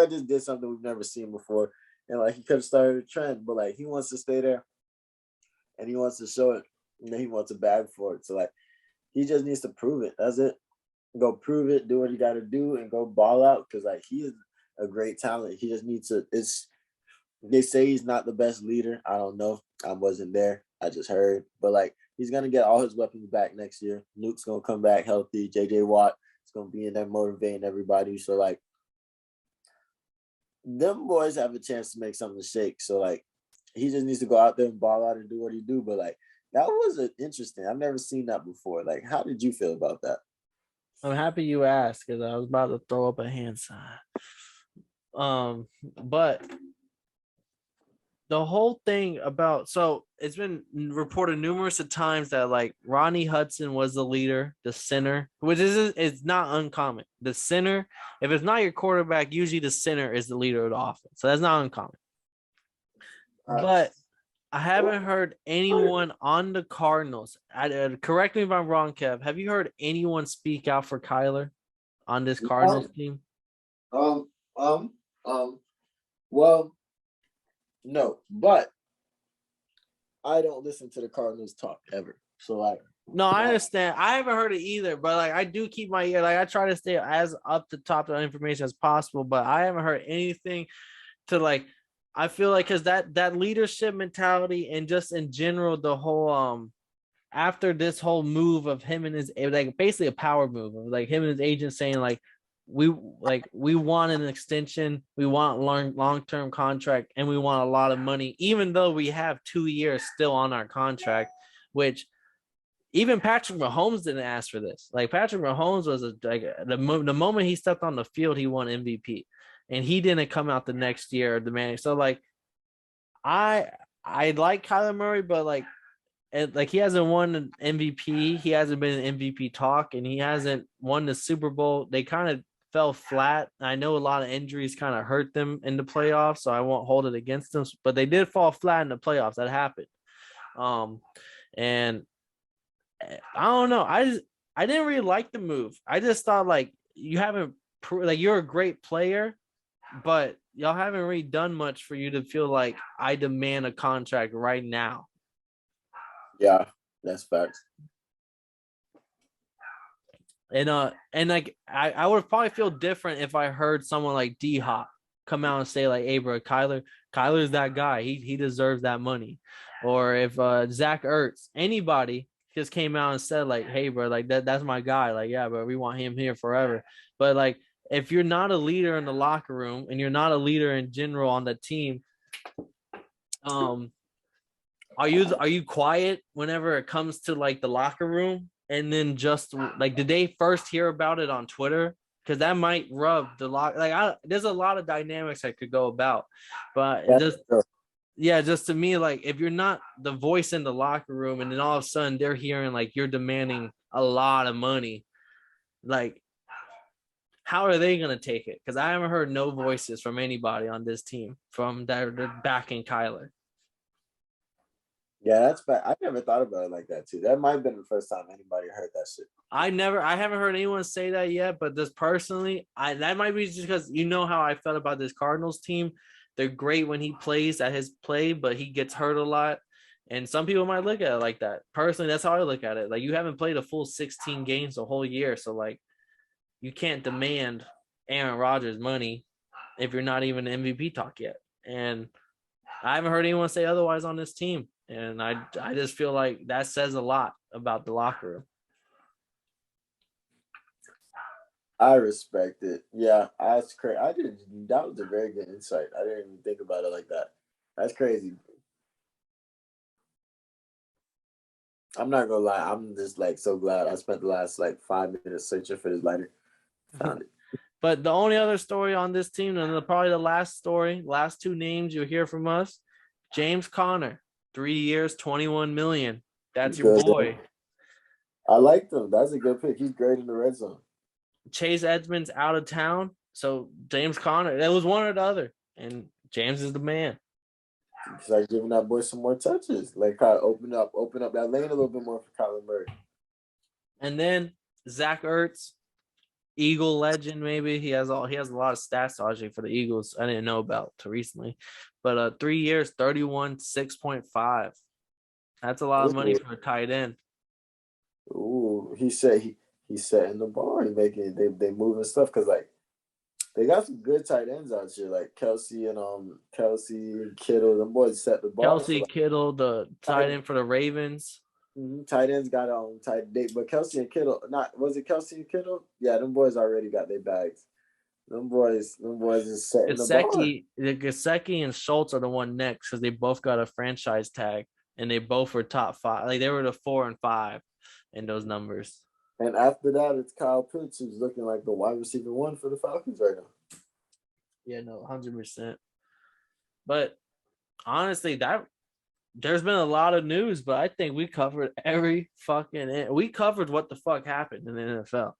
just did something we've never seen before. And like he could have started a trend, but like he wants to stay there and he wants to show it. And then he wants a bag for it. So like he just needs to prove it. That's it. Go prove it, do what you got to do, and go ball out. Because like he is a great talent. He just needs to. They say he's not the best leader. I don't know. I wasn't there. I just heard. But like he's gonna get all his weapons back next year. Nuke's gonna come back healthy. JJ Watt is gonna be in there motivating everybody. So like, them boys have a chance to make something shake. So like, he just needs to go out there and ball out and do what he do. But like, that was interesting. I've never seen that before. Like, how did you feel about that? I'm happy you asked because I was about to throw up a hand sign. But the whole thing about, so it's been reported numerous of times that like Ronnie Hudson was the leader, the center, which is not uncommon. The center, if it's not your quarterback, usually the center is the leader of the offense. So that's not uncommon. But I haven't heard anyone on the Cardinals. Correct me if I'm wrong, Kev. Have you heard anyone speak out for Kyler on this Cardinals team? Well, no, but I don't listen to the Cardinals talk ever. So like, no, I understand. I haven't heard it either, but like I do keep my ear. Like I try to stay as up to top of the information as possible, but I haven't heard anything to like. I feel like because that leadership mentality and just in general the whole after this whole move of him and his, like basically a power move of like him and his agent saying like we want an extension, we want long-term contract, and we want a lot of money, even though we have 2 years still on our contract, which even Patrick Mahomes didn't ask for this. Like Patrick Mahomes was the moment he stepped on the field, he won MVP. And he didn't come out the next year demanding. So like, I like Kyler Murray, but like he hasn't won an MVP. He hasn't been an MVP talk, and he hasn't won the Super Bowl. They kind of fell flat. I know a lot of injuries kind of hurt them in the playoffs, so I won't hold it against them. But they did fall flat in the playoffs. That happened. And I don't know. I didn't really like the move. I just thought like you haven't like you're a great player, but y'all haven't really done much for you to feel like I demand a contract right now. Yeah, that's facts. And like I would probably feel different if I heard someone like D Hop come out and say like, "Hey, bro, Kyler's that guy. He deserves that money." Or if Zach Ertz, anybody just came out and said like, "Hey, bro, like that's my guy. Like, yeah, but we want him here forever." But like, if you're not a leader in the locker room and you're not a leader in general on the team, are you quiet whenever it comes to like the locker room? And then just like, did they first hear about it on Twitter? Because that might rub the lock. Like, there's a lot of dynamics that could go about, but just to me, like if you're not the voice in the locker room, and then all of a sudden they're hearing like you're demanding a lot of money, like how are they going to take it? Because I haven't heard no voices from anybody on this team from that are backing Kyler. Yeah, that's bad. I never thought about it like that too. That might have been the first time anybody heard that shit. I haven't heard anyone say that yet, but just personally, that might be just because you know how I felt about this Cardinals team. They're great when he plays at his play, but he gets hurt a lot. And some people might look at it like that. Personally, that's how I look at it. Like you haven't played a full 16 games the whole year. So like you can't demand Aaron Rodgers money if you're not even MVP talk yet. And I haven't heard anyone say otherwise on this team. And I just feel like that says a lot about the locker room. I respect it. Yeah, that's crazy. That was a very good insight. I didn't even think about it like that. That's crazy. I'm not gonna lie. I'm just like so glad I spent the last like 5 minutes searching for this lighter. Found it. But the only other story on this team, and probably the last story, last two names you'll hear from us, James Conner. 3 years, $21 million. That's your boy. I like him. That's a good pick. He's great in the red zone. Chase Edmonds out of town. So James Conner, it was one or the other. And James is the man. He's like giving that boy some more touches. Like kind of open up that lane a little bit more for Kyler Murray. And then Zach Ertz, Eagle legend, maybe. He has a lot of stats actually for the Eagles I didn't know about till recently. But 3 years, 31, 6.5. That's a lot of money for a tight end. Ooh, he's setting the bar. They moving stuff because like they got some good tight ends out here, like Kelsey and Kittle. Them boys set the bar. Kittle, the tight end for the Ravens. Tight ends got on tight date, but Kelsey and Kittle, not was it Kelsey and Kittle? Yeah, them boys already got their bags. Them boys is setting the bar. Gasecki and Schultz are the one next because they both got a franchise tag and they both were top 5. Like they were the 4 and 5 in those numbers. And after that, it's Kyle Pitts who's looking like the wide receiver 1 for the Falcons right now. Yeah, no, 100%. But honestly, there's been a lot of news, but I think we covered we covered what the fuck happened in the NFL.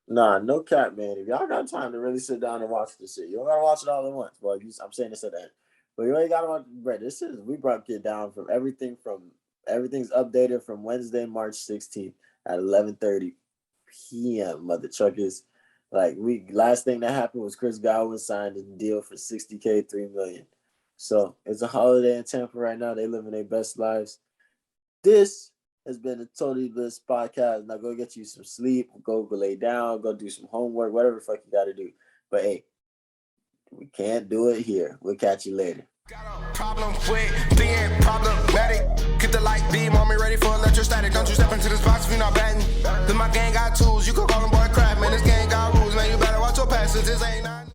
Nah, no cap, man. If y'all got time to really sit down and watch this shit, you don't gotta watch it all at once. Well, I'm saying this at the end, but you ain't gotta watch. Bro, we broke it down from everything's updated from Wednesday, March 16th at 11:30 p.m. Mother truckers, like last thing that happened was Chris Godwin signed a deal for $60K, $3 million. So it's a holiday in Tampa right now. They living their best lives. This has been a Totally Blitzed podcast. Now go get you some sleep, go lay down, go do some homework, whatever the fuck you got to do. But hey, we can't do it here. We'll catch you later. Got a problem with being problematic. Get the light beam on me ready for electrostatic. Don't you step into this box if you're not batting. Then my gang got tools. You could call them boy crap, man. This gang got rules, man. You better watch your passes. This ain't nothing.